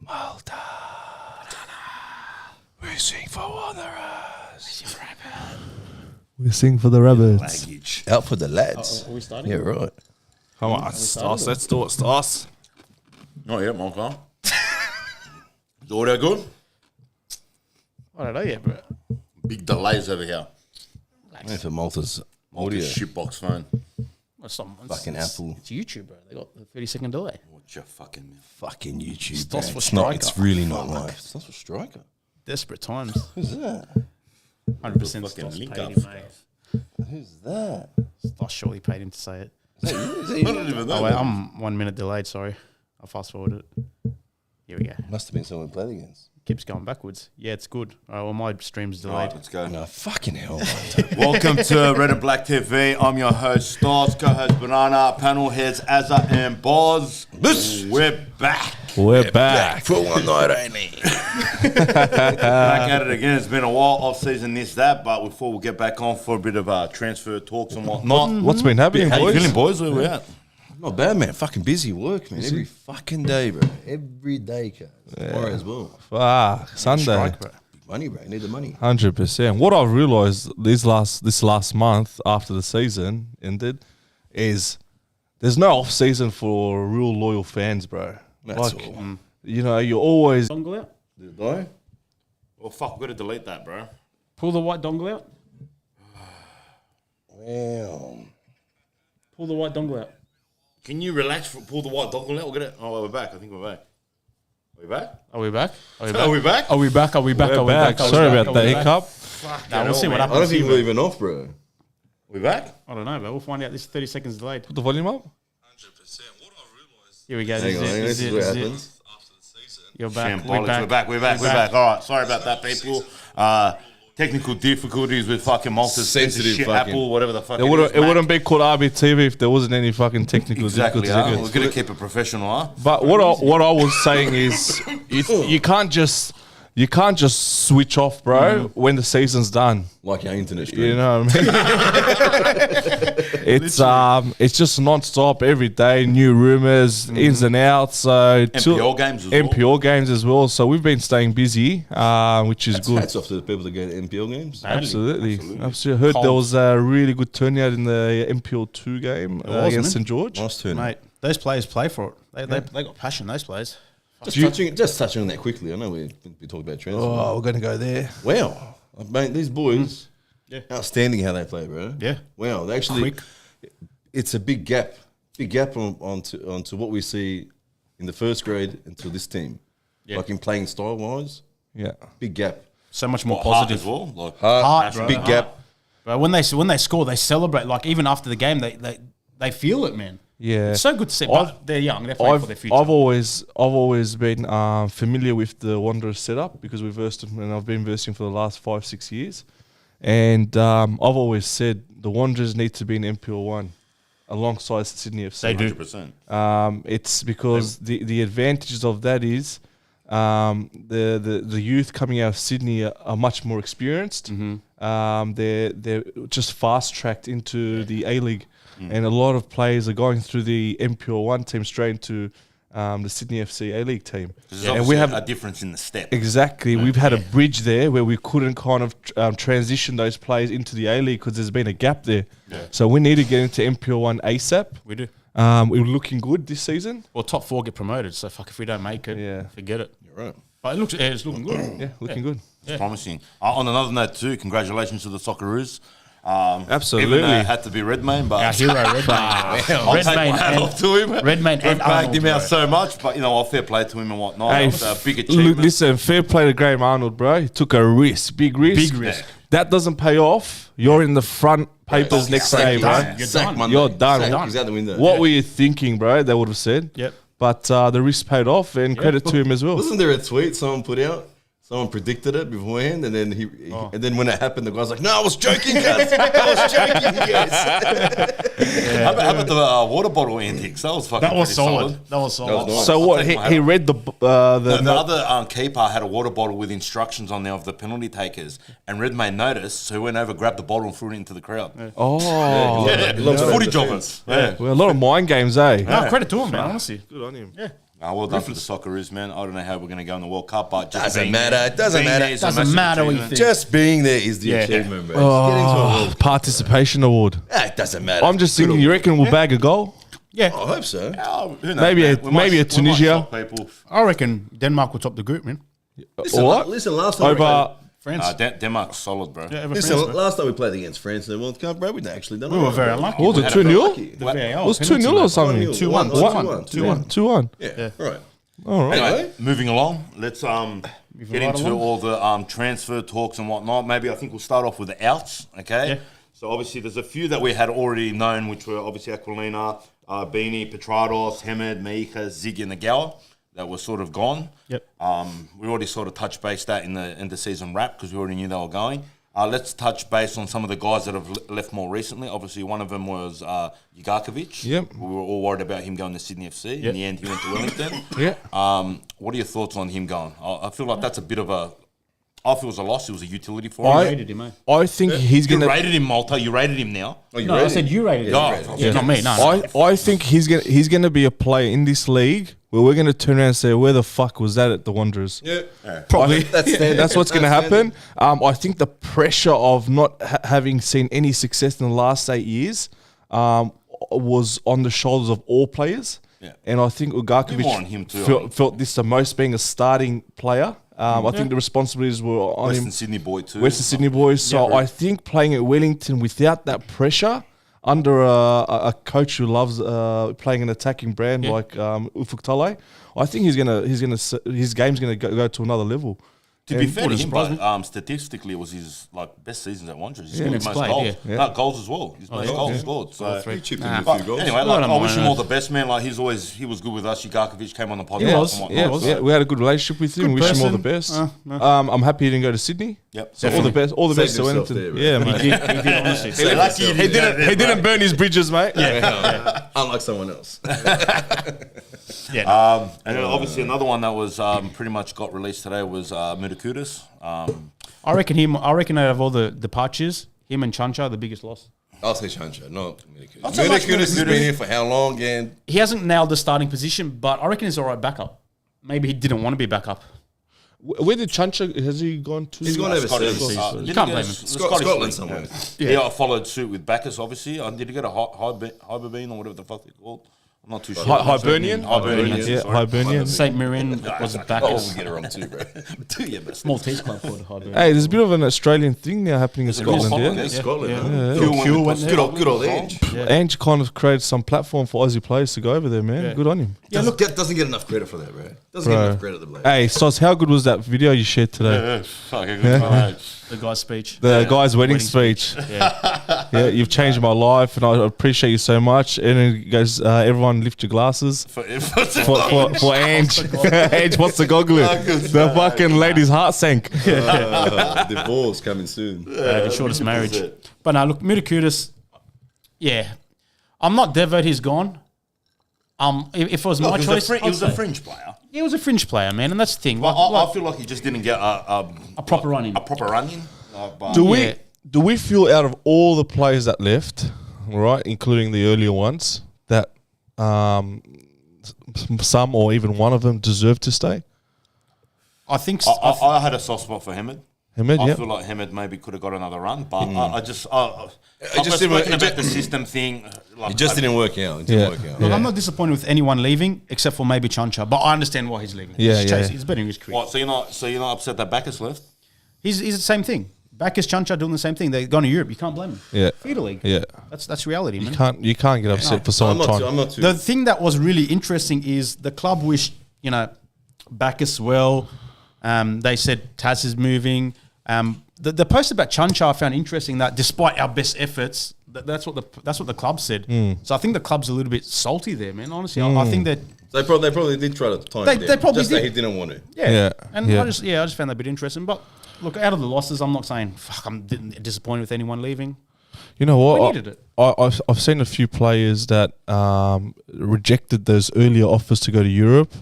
Malta. We sing for Wanderers. We sing for the rabbits. Language. Out for the lads. Are we starting? Yeah, right. Come on, Stas. Let's do it, Stas. Not yet, Monka. Is the audio good? I don't know yet, bro. Big delays over here. Wait for Malta's Audio audio. shitbox phone. Fucking Apple. It's YouTube, bro. They got the 30-second delay. Watch your fucking mouth. Fucking YouTube. Stas bro. for It's not. striker. It's really not live. Stas for striker. Desperate times. Who's that? 100% Fucking Stas link paid up him, stuff. mate. Who's that? Stas surely paid him to say it. Is that I you? don't even know. Oh, wait, I'm 1 minute delayed, sorry. I'll fast forward it. Here we go. Must have been someone we played against. Keeps going backwards. Yeah, it's good. All right, well, my stream's All delayed. right, let's go. No, fucking hell. Mate. Welcome to Red and Black TV. I'm your host, Stars, co-host Banana, panel heads Azza and Boz. We're back. We're back. For one night only. Back at it again. It's been a while, off season, this, that. But before we get back on for a bit of transfer talks and whatnot. What's been happening, How you boys? feeling, boys? Where we at? Not bad, man. Fucking busy work, man. Every fucking day, bro. Every day, cuz. Tomorrow as well. Fuck, Sunday. Strike, bro. Big money, bro. Need the money. 100%. What I've realised this last month after the season ended is there's no off season for real loyal fans, bro. That's Like, all. You know, you're always Dongle out. Did it die? Well, fuck, we've got to delete that, bro. Pull the white dongle out. Well. Pull the white dongle out. Can you relax? Pull the white dongle out. We'll get it. Oh, we're back. I think we're back. Are we back? Are we back? Are we back? Are we back? Are we back? Are we back? we're Are we back. back? Are we Sorry back? about Are the we back? hiccup. Nah, we'll see what I happens. don't think here, we're bro. even off, bro. We back? I don't know, but we'll find out. This is 30 seconds delayed. Put the volume up. 100%. What I realised Here we go. Hang on, this is what happens. after the season, You're back. Shambolics. We're back. All right. Sorry about that, people. Technical difficulties with fucking Malta's Sensitive shit, fucking- Apple, whatever the fuck It wouldn't be called RBTV if there wasn't any fucking technical Exactly. difficulties. We're going to keep it professional, huh? But what I was saying is you can't just switch off, bro, when the season's done. Like your internet stream. You know what I mean? It's just non-stop every day, new rumors, ins and outs. So NPL games as well. NPL games as well. So we've been staying busy, which is good. Hats off to the people that go to NPL games. Absolutely. Heard there was a really good turnout in the MPL 2 game against St. George. Nice turn. Mate, those players play for it. They got passion, those players. Just touching on that quickly. I know we talked about transfer. Oh, we're going to go there. Wow. Mate, these boys, outstanding how they play, bro. Yeah. Wow. They actually, Quick. it's a big gap onto what we see in the first grade until this team. Yeah. Like in playing style-wise, Yeah. big gap. So much more Heart positive. as well. Like, Heart, bro. Big gap. Bro, when they score, they celebrate. Like even after the game, they feel it, man. Yeah. It's so good to see. But they're young. They're playing for their future. I've always been familiar with the Wanderers setup because we've versed them, and I've been versing for the last 5-6 years. And I've always said the Wanderers need to be in MPL 1 alongside Sydney FC. They do. 100%. It's because the advantages of that is the youth coming out of Sydney are much more experienced. They're just fast tracked into the A-League. And a lot of players are going through the MPL 1 team straight into the Sydney FC A-League team. And we have a difference in the step. Exactly. We've had a bridge there where we couldn't kind of transition those players into the A-League because there's been a gap there. Yeah. So we need to get into MPL 1 ASAP. We do. We're looking good this season. Well, top 4 get promoted. So fuck if we don't make it. Forget it. You're right. But it's looking good. Yeah, looking good. It's promising. On another note too, congratulations to the Socceroos. Absolutely. Even though it had to be Redmayne, but Our hero, Redmayne. I'll take my hat off to him. Redmayne We've and bagged Arnold, him out bro. so much, but all fair play to him and whatnot. Hey, It's a big achievement. listen, fair play to Graham Arnold, bro. He took a risk, big risk. Big risk. That doesn't pay off. You're in the front papers next day, bro. You're Sack done. Monday. You're done. Sack. Done. He's out the window. What were you thinking, bro? They would have said. Yep. But the risk paid off, and credit to him as well. Wasn't there a tweet someone put out Someone predicted it beforehand, and then and then when it happened, the guy's like, "No, I was joking, guys. I was joking, guys." How about the water bottle antics? That was fucking. That was pretty solid. That was solid. That was nice. So what? I'll take my He hat read the The other keeper had a water bottle with instructions on there of the penalty takers, and Red made notice, so he went over, grabbed the bottle, and threw it into the crowd. Oh, Footage of it. Yeah. well, a lot of mind games, eh? No, credit to him, man. Honestly. Good on him. Yeah. Well done for the Socceroos, man. I don't know how we're going to go in the World Cup, but just Doesn't being matter. there- It doesn't being matter. there is a Doesn't massive matter what you achievement. think. Just being there is the Yeah. achievement, bro. Getting to a World Participation award. It doesn't matter. I'm just thinking. You reckon we'll bag a goal? Yeah. I hope so. Oh, who knows, Maybe man? a- We might- maybe a we might Tunisia. shock people. I reckon Denmark will top the group, man. What? Listen, last time Over. France. Denmark's solid, bro. Yeah, over Listen, France, bro. last time we played against France in the World Cup, bro, we actually done. We were very unlucky. What was it? had a 2-0? Lucky. The VAR It was penalty, 2-0 or man. something. 2-1. 2-1. Yeah. Right. All right. Anyway, moving along, let's get right into along. all the transfer talks and whatnot. Maybe I think we'll start off with the outs, okay? Yeah. So obviously there's a few that we had already known, which were obviously Aquilina, Beanie, Petrados, Hemed, Meika, Zig, and Nagawa that were sort of gone. Yep. We already sort of touched base that in the season wrap because we already knew they were going. Let's touch base on some of the guys that have left more recently. Obviously, one of them was Jugarkovic. Yep. We were all worried about him going to Sydney FC. Yep. In the end, he went to Wellington. Yeah. What are your thoughts on him going? I feel like that's a bit of a... I feel it was a loss. It was a utility for him. I- Rated him, eh? I think he's You gonna. rated him, Malta. You rated him now. Oh, you No, I ready? said you rated him. Oh, Yeah, not me. No. I think he's gonna be a player in this league where we're gonna turn around and say, "Where the fuck was that at the Wanderers?" Yeah. Probably. That's standard. That's what's going to That's happen. I think the pressure of not having seen any success in the last 8 years was on the shoulders of all players. Yeah. And I think Bit more on him Ugarkovic too, I think. felt this the most being a starting player. I think the responsibilities were on Western him. Sydney boy too. Western Sydney boys. So I think playing at Wellington without that pressure, under a coach who loves playing an attacking brand like Ufuk Talay, I think his game's gonna go to another level. To be And- fair to Wouldn't him, surprise but statistically, it was his best seasons at Wanderers. He's Yeah. got Minutes most played, goals. yeah. No, goals as well. His most goals scored. So He chipped in Nah. a few goals. anyway, Well, I wish him man. all the best, man. Like he was good with us. Jugarkovic came on the podcast. He was, and whatnot, yeah, so- yeah. We had a good relationship with him. Good Wish him all the person. best. I'm happy he didn't go to Sydney. Yep. So all the best, all the Saved best to himself Wellington. there, bro. Yeah, He man. did, honestly. So lucky he He didn't burn his bridges, mate. Unlike someone else. Yeah. And then obviously another one that was pretty much got released today was Mutakudis. I reckon out of all the departures, him and Chancha are the biggest loss. I'll say Chancha, not Minikudis. Not so much Minikudis has Minikudis. been here for how long? And He hasn't nailed the starting position, but I reckon he's all right backup. Maybe he didn't want to be backup. Where did Chancha, has he gone to? he's gone overseas. You can't blame him. Scotland somewhere. Yeah, I followed suit with Bacchus, obviously. Did he get a Hiberbean or whatever the fuck they're called? I'm not too sure. Hibernian? Hibernian, Yeah, sorry. Hibernian. St. Mirren was Oh, Bacchus. we get it wrong too, bro. Do your best. Maltese club called Hibernian. Hey, there's a bit of an Australian thing now happening in Scotland, Scotland, yeah. yeah. Scotland, Yeah. man. Q went there. Good old Ange. Ange kind of created some platform for Aussie players to go over there, man. Yeah. Good on him. Yeah, look, doesn't get enough credit for that, bro. Doesn't Bro. get enough credit to blame. Hey, Sos, how good was that video you shared today? Fucking good times. The guy's speech. The guy's wedding speech. Yeah. Yeah, you've changed my life, and I appreciate you so much. And then he goes, everyone lift your glasses for Ange. Ange wants to goggle it. The fucking lady's heart sank. Divorce coming soon. The shortest marriage. But no, look, Mutakudis, yeah. I'm not devote he's gone. If it was my choice, He I'd was a say- fringe player. He was a fringe player, man, and that's the thing. Well, Like- I feel like he just didn't get a proper run in. A proper run in. But Do we feel out of all the players that left, right, including the earlier ones, that some or even one of them deserve to stay? I think I had a soft spot for Hemed. Hamed, I yeah. feel like Hemed maybe could have got another run, but I've just spoken didn't- about the system thing. Like, It just didn't work out. It didn't work out. Look, I'm not disappointed with anyone leaving except for maybe Chancha, but I understand why he's leaving. Yeah, he's yeah. chasing- he's bettering his career. What? So you're not upset that Bacchus left? He's the same thing. Bacchus, Chancha doing the same thing. They're going to Europe. You can't blame him. Yeah. Feeder league. Yeah. That's reality, man. You can't get upset for someone I'm trying. not too. The thing that was really interesting is the club wished, Bacchus well. They said Taz is moving. The post about Chancha I found interesting that despite our best efforts, that's what the club said. So I think the club's a little bit salty there, man. Honestly, I think that They probably did try to time it They down, probably just that did. he didn't want to. Yeah. And Yeah. I just found that a bit interesting. But look, out of the losses, I'm not saying fuck. I'm disappointed with anyone leaving. You know what? We needed it. I've seen a few players that rejected those earlier offers to go to Europe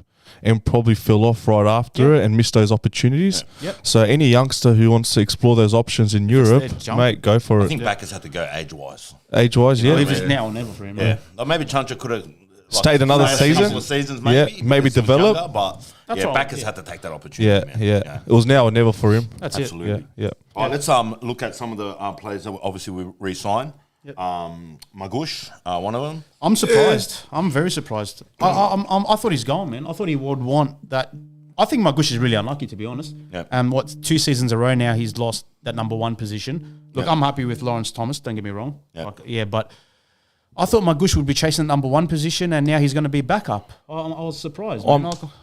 and probably fell off right after it and missed those opportunities. Yep. So any youngster who wants to explore those options in Europe, their jump. mate, go for I it. think Backus had to go age-wise. Age-wise, I believe yeah. it's now or never for him. Yeah. Yeah. Or maybe Chancha could have Stayed another a season. couple of seasons, Yeah, maybe. maybe because he was develop. younger, but That's yeah, right, Backus yeah. had to take that opportunity. Yeah, man. It was now or never for him. That's Absolutely. it. Yeah. All right, let's look at some of the players that obviously we re-signed. Magush, one of them. I'm surprised. I'm very surprised. I thought he's gone, man. I thought he would want that. I think Magush is really unlucky, to be honest. Yep. What 2 seasons in a row now he's lost that number 1 position. Look, I'm happy with Lawrence Thomas. Don't get me wrong. Yep. But I thought Magush would be chasing the number 1 position, and now he's going to be backup. I was surprised. Man.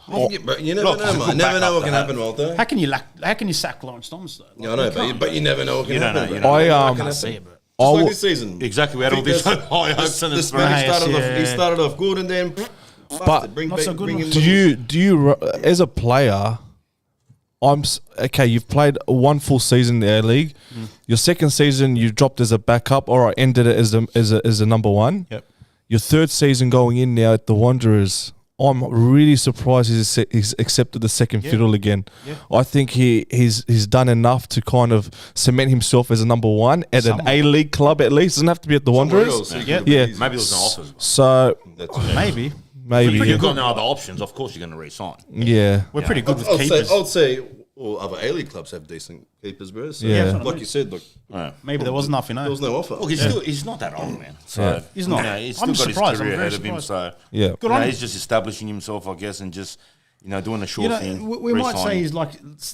But you never Look, know, it's a man. good Never know backup what to can have. happen, Walter. How can you sack Lawrence Thomas though? Yeah, I know, but you never know what can You don't happen. know, you bro. don't know. What can I happen. see it, bro. Just like I this season. Exactly. We had all these high hopes and The Spanish Right, he started off good and then But bring not back, so good bring enough. him do you as a player? Okay. You've played 1 full season in the A-League. Your second season, you dropped as a backup, or ended it as a number 1. Yep. Your third season going in now at the Wanderers. I'm really surprised he's accepted the second fiddle again. Yeah. I think he's done enough to kind of cement himself as a number 1 at an A-League club at least. Doesn't have to be at the somewhere Wanderers. else. He Yeah. could've been Yeah. easy. Maybe there's no offers. So That's Maybe. If maybe, you've got no other options, of course you're going to re-sign. yeah. We're pretty good with I'd keepers. say all other A-League clubs have decent keepers, bro. So Yeah. like you said, look, Yeah. Maybe there was nothing. there was no offer. Look, he's not that old, man. So Yeah. He's not. He's still I'm got surprised. his I'm career very ahead of him. surprised. So Yeah. Good on him. he's just establishing himself, I guess, and just doing a sure thing. we might say re-signing. he's like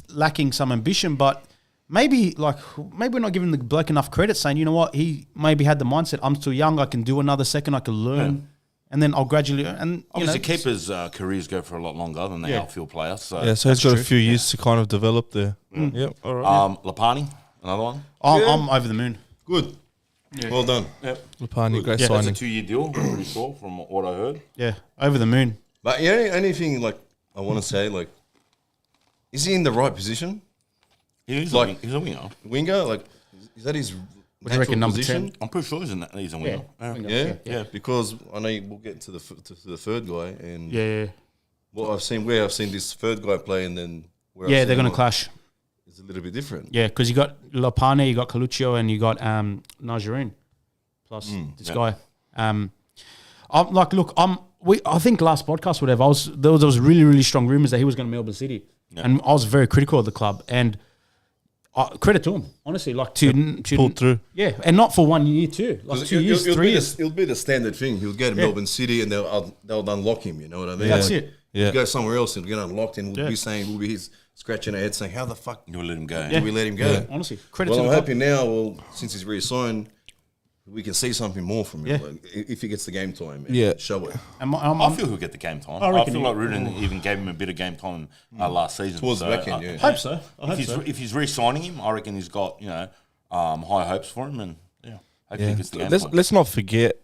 lacking some ambition, but maybe we're not giving the bloke enough credit. Saying, you know what, he maybe had the mindset: I'm still young, I can do another second, I can learn, and then I'll gradually. And Obviously, keepers' careers go for a lot longer than the Yeah. outfield players. So Yeah, so he's got true. a few years to kind of develop there. Yep. All right. Lapani, another one. I'm over the moon. Good. Well done. Lapani, great Yeah. That's a signing. 2-year deal, I'm pretty sure, from what I heard. Yeah, over the moon. But yeah, anything like I want to say, like, is he in the right position? He's Like- he's a winger. Winger, like, is that his do you natural reckon, number position? 10? I'm pretty sure he's a winger. Yeah? Because I know we'll get to the third guy, and Yeah, what I've seen this third guy play, and then where yeah, I've they're seen going to him clash. is a little bit different. Yeah, because you got Lopane, you got Coluccio, and you got Najarine, plus this guy. I'm like, look, I think last podcast, whatever, there was really, really strong rumors that he was going to Melbourne City, and I was very critical of the club. And credit to him, honestly, like to Pulled through. yeah, and not for 1 year too, like 2 years, 3 years. It'll be the standard thing. He'll go to Melbourne City, and they'll unlock him. You know what I mean? That's Like, it. Yeah. You go somewhere else and get unlocked, and we'll Yeah. be his scratching our head saying, "How the fuck You will let him go. do we let him go?" Honestly, credit Well, to I'm the happy club. now. Since he's re-signed, we can see something more from him. Yeah. Like, if he gets the game time, and Yeah. show it And I feel he'll get the game time. I I, reckon feel he- like Rudin even gave him a bit of game time last season. towards the back end. I Yeah, hope so. I hope if, so. if he's re-signing him, I reckon he's got high hopes for him, and hopefully he gets the game time. Let's not forget,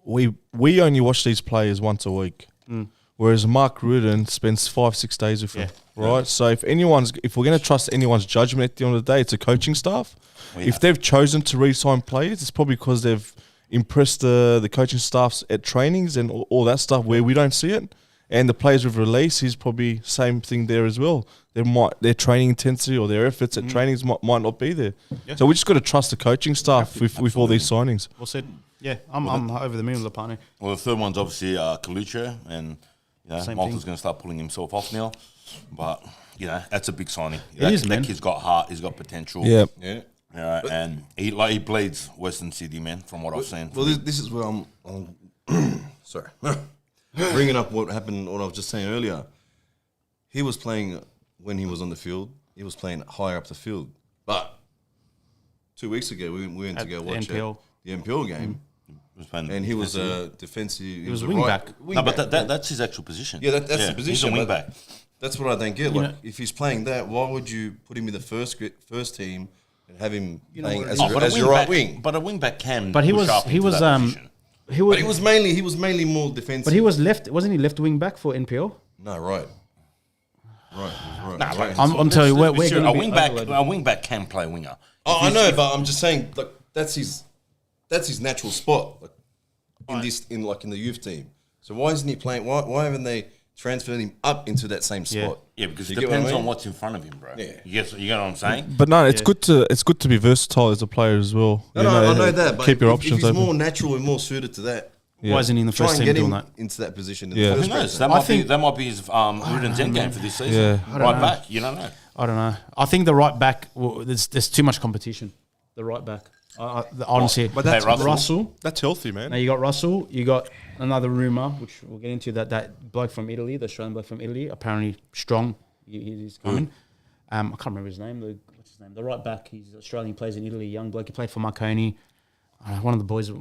we only watch these players once a week, whereas Mark Rudin spends 5-6 days with them. Right, so if we're going to trust anyone's judgment at the end of the day, it's a coaching staff. If they've chosen to re-sign players, it's probably because they've impressed the coaching staffs at trainings and all that stuff where we don't see it. And the players we've released is probably same thing there as well. Their training intensity or their efforts at trainings might not be there. So we just got to trust the coaching staff with all these signings. Well said. Yeah, I'm over the moon with Lopane. Well, the third one's obviously Coluccio, and Same Michael's thing. going to start pulling himself off now. But that's a big signing. is, man. That kid's got heart. He's got potential. Yeah. yeah. And he bleeds Western Sydney, man. From what I've seen. Well, this is where I'm sorry, bringing up what happened. What I was just saying earlier. He was playing when he was on the field. He was playing higher up the field. But 2 weeks ago, we went to At go the watch NPL. The NPL game, And he was a defensive. He was a a wing right- back. wing No, but back. that's his actual position. Yeah, that's the position. He's a wing but back. That's what I don't get. You Like, know- if he's playing that, why would you put him in the first team and have him playing what as, it Oh, your, but a as wing your right back- wing? But a wing back can. But he push was up he into was that position. But he was mainly more defensive. But he was left. Wasn't he left wing back for NPL? No, right. Right. Nah, right. I'm telling you, we're going to a be wing back. overloaded. A wing back can play winger. Oh, I know, but I'm just saying, like that's his natural spot, like in the youth team. So why isn't he playing? Why haven't they transferred him up into that same spot? Yeah, because it You get what I depends mean? on what's in front of him, bro. Yeah. You get what I'm saying? But no, it's good to be versatile as a player as well. No, You I know that, but keep your if options he's open. more natural and more suited to that, Why isn't he in the try first and team get doing him that? into that position in Yeah. the Who first knows? place. That might be his Ruden's end game for this season. Yeah. Right back. You don't know. I don't know. I think the right back. Well, there's too much competition. The right back. Honestly, But that's Russell. That's healthy, man. Now you got Russell. You got another rumor, which we'll get into that bloke from Italy, the Australian bloke from Italy, apparently strong. He's coming. I can't remember his name. What's his name? The right back. He's Australian. Plays in Italy. Young bloke. He played for Marconi. One of the boys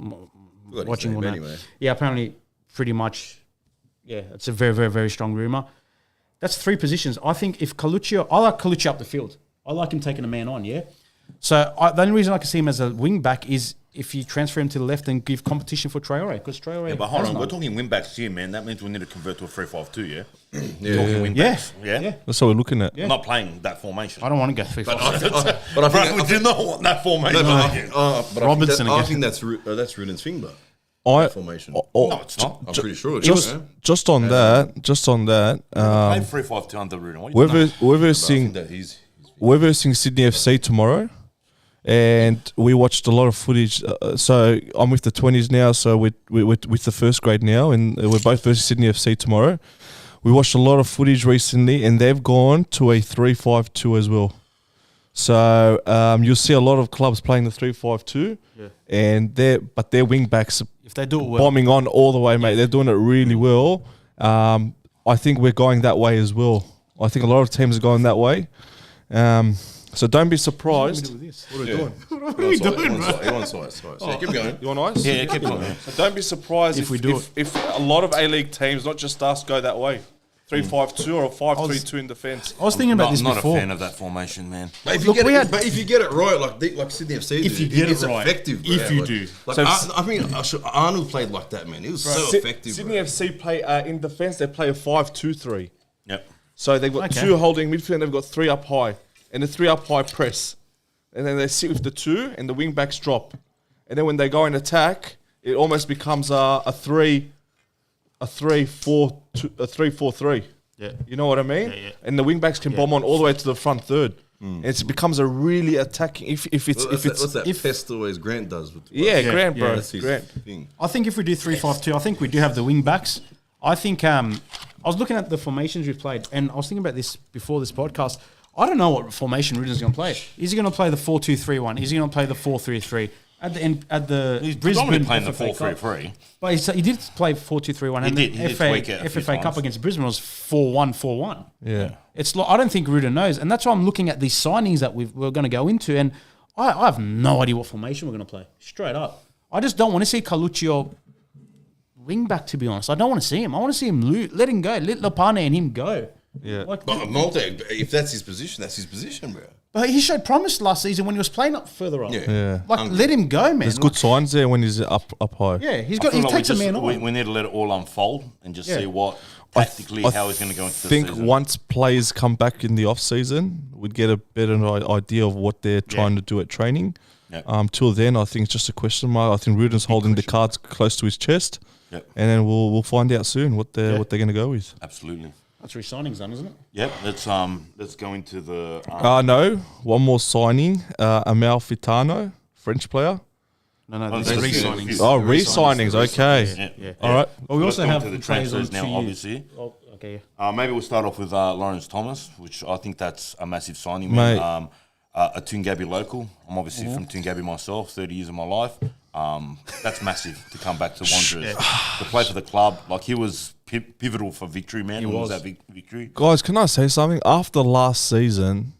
watching one anyway. Yeah, apparently, pretty much. Yeah, it's a very, very, very strong rumor. That's 3 positions. I think if Colucci, I like Colucci up the field. I like him taking a man on. Yeah. So the only reason I can see him as a wing back is if you transfer him to the left and give competition for Traore, because Traore. Yeah, but hold has on, none. we're talking wing backs here, man. That means we need to convert to a 3-5-2, yeah? Yeah. Talking wing Yeah. backs, yeah? That's what we're looking at. I'm not playing that formation. I don't want to go 3-5. But I Bro, think, we do not want that formation. Robinson I again. think that's Ruden's thing, though. I Formation. No, it's not. I'm pretty sure it's just on that. Play 3-5-2 under Ruden. What are you talking We're I versing think that he's we're versing Sydney FC tomorrow, and we watched a lot of footage. So I'm with the 20s now, so we're with the first grade now, and we're both versing Sydney FC tomorrow. We watched a lot of footage recently, and they've gone to a 3-5-2 as well. So you'll see a lot of clubs playing the 3-5-2, and their wing backs If they do it well. bombing on all the way, mate. They're doing it really well. I think we're going that way as well. I think a lot of teams are going that way. So don't be surprised. What are we doing? What are we doing, bro? He wants ice. Yeah, keep going. You want ice? Yeah, keep going. So don't be surprised If we do if a lot of A-League teams, not just us, go that way. 3-5-2 or a 5-3-2 in defence. I was thinking about this Not before. a fan of that formation, man. But if, Look, you we get had- but if you get it right, like Sydney FC, If do, you get it's it right. effective. Bro. If you Like- do. like So I mean, Arnold played like that, man. It was so effective. Sydney bro. FC play in defence. They play a 5-2-3. Yep. So they've got Okay. 2 holding midfield. And they've got 3 up high, and the 3 up high press, and then they sit with the 2, and the wing backs drop, and then when they go in attack, it almost becomes a 3-4-3. Yeah. You know what I mean? Yeah. And the wing backs can bomb on all the way to the front third. And it becomes a really attacking. If it's What's that pest always Grant does? With Grant, bro, that's his Grant. thing. I think if we do 3-5-2, I think we do have the wing backs. I think I was looking at the formations we've played, and I was thinking about this before this podcast. I don't know what formation Ruden's going to play. Is he going to play the 4-2-3-1? Is he going to play the 4-3-3? At the end, at the He's Brisbane predominantly playing the FFA Cup. 4-3-3. But he did play 4-2-3-1, and did. the He did tweak it a few FFA Cup times. against Brisbane was 4-1-4-1. Yeah. It's I don't think Ruden knows, and that's why I'm looking at these signings that we're going to go into, and I have no idea what formation we're going to play. Straight up, I just don't want to see Coluccio wing back. To be honest, I don't want to see him. I want to see him let him go, let Lopane and him go. Yeah. Like, But Malte, if that's his position, bro. but he showed promise last season when he was playing up further up. Yeah. Like let him go, man. There's good signs there when he's up high. Yeah, he I feel like takes a man on. we need to let it all unfold and just Yeah. see what tactically how he's going to go into the think season. once players come back in the off season, we'd get a better idea of what they're trying to do at training. Yeah. Till then, I think it's just a question mark. I think Ruden's holding the cards close to his chest, Yep. and then we'll find out soon what they're going to go with. Absolutely. That's re-signings done, isn't it? Yep. Let's go into the. No, one more signing, Amal Fitano, French player. No, this this is is re-signings. Oh, re-signings. Okay. Yeah. All right. Well, we Let's also go have into the players transfers on now, 2 years. obviously. Oh, okay. Maybe we'll start off with Lawrence Thomas, which I think that's a massive signing. Mate. Man. A Toongabbie local. I'm obviously from Toongabbie myself, 30 years of my life. That's massive to come back to Wanderers. To play for the club. Like, he was pivotal for victory, man. He was. that victory. Guys, can I say something? After last season,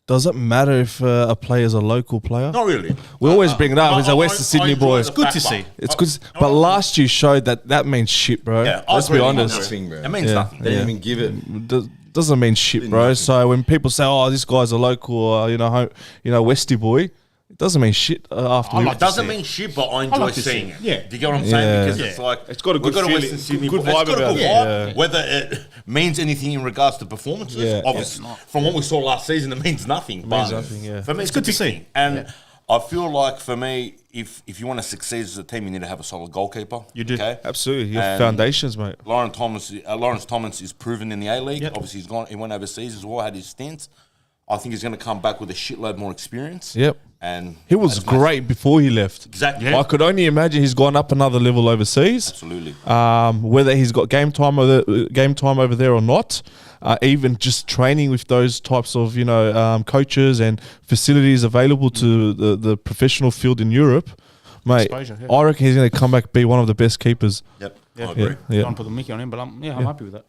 does it matter if a player's a local player? Not really. We always bring it up. He's a Western Sydney boy. It's good to see. It's good, but last year showed that means shit, bro. Yeah, I Let's be agree. honest. Nothing, bro. It means Yeah. nothing. They didn't even give it. Doesn't mean shit, bro. nothing. So when people say, "Oh, this guy's a local, Westie boy," It doesn't mean shit after. It doesn't mean shit, but I enjoy like to seeing see it. it. Yeah. Do you get what I'm saying? Yeah. Because it's like It's got a we've good got feeling, Western Sydney, good it's got vibe a about good it. vibe. Yeah. Whether it means anything in regards to performances, Yeah. obviously, from what we saw last season, it means nothing. It means nothing, yeah. For me, it's good to a big see. thing. And I feel like for me, if you want to succeed as a team, you need to have a solid goalkeeper. You do. Okay? Absolutely, your And foundations, mate. Lawrence Thomas is proven in the A-League. Yep. Obviously, he went overseas as well, had his stints. I think he's going to come back with a shitload more experience. Yep. And He was that's massive. great before he left. Exactly. I could only imagine he's gone up another level overseas. Absolutely. Whether he's got game time over there or not, even just training with those types of coaches and facilities available to the professional field in Europe, mate. Exposure, yeah. I reckon he's going to come back be one of the best keepers. Yep. Yeah. I agree. Yeah. Don't put the Mickey on him, but I'm happy with that.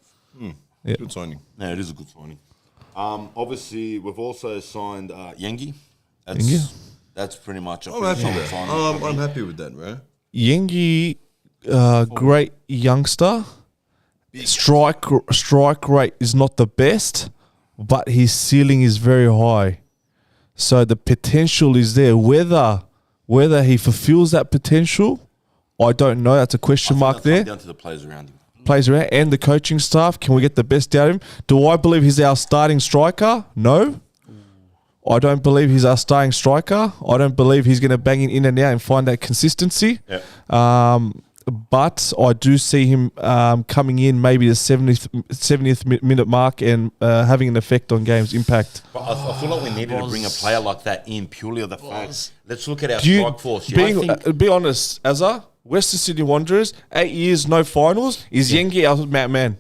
Good signing. Yeah, it is a good signing. Obviously, we've also signed Yengi. Yengi? That's pretty much a I'm pretty happy solid with that. signing. I'm happy with that, bro. Yengi, great youngster. Strike rate is not the best, but his ceiling is very high. So the potential is there. Whether he fulfills that potential, I don't know. That's a question mark That'll come there. down to the players around him. Plays around and the coaching staff. Can we get the best out of him? Do I believe he's our starting striker? No. I don't believe he's our starting striker. I don't believe he's going to bang in and out and find that consistency. Yeah. But I do see him coming in maybe the 70th minute mark and having an effect on games impact. But I feel like we needed to bring a player like that in purely of the fact. Let's look at our Do you, strike force. Yeah? be honest, Azza, Western Sydney Wanderers, 8 years, no finals. Is Yengi our man?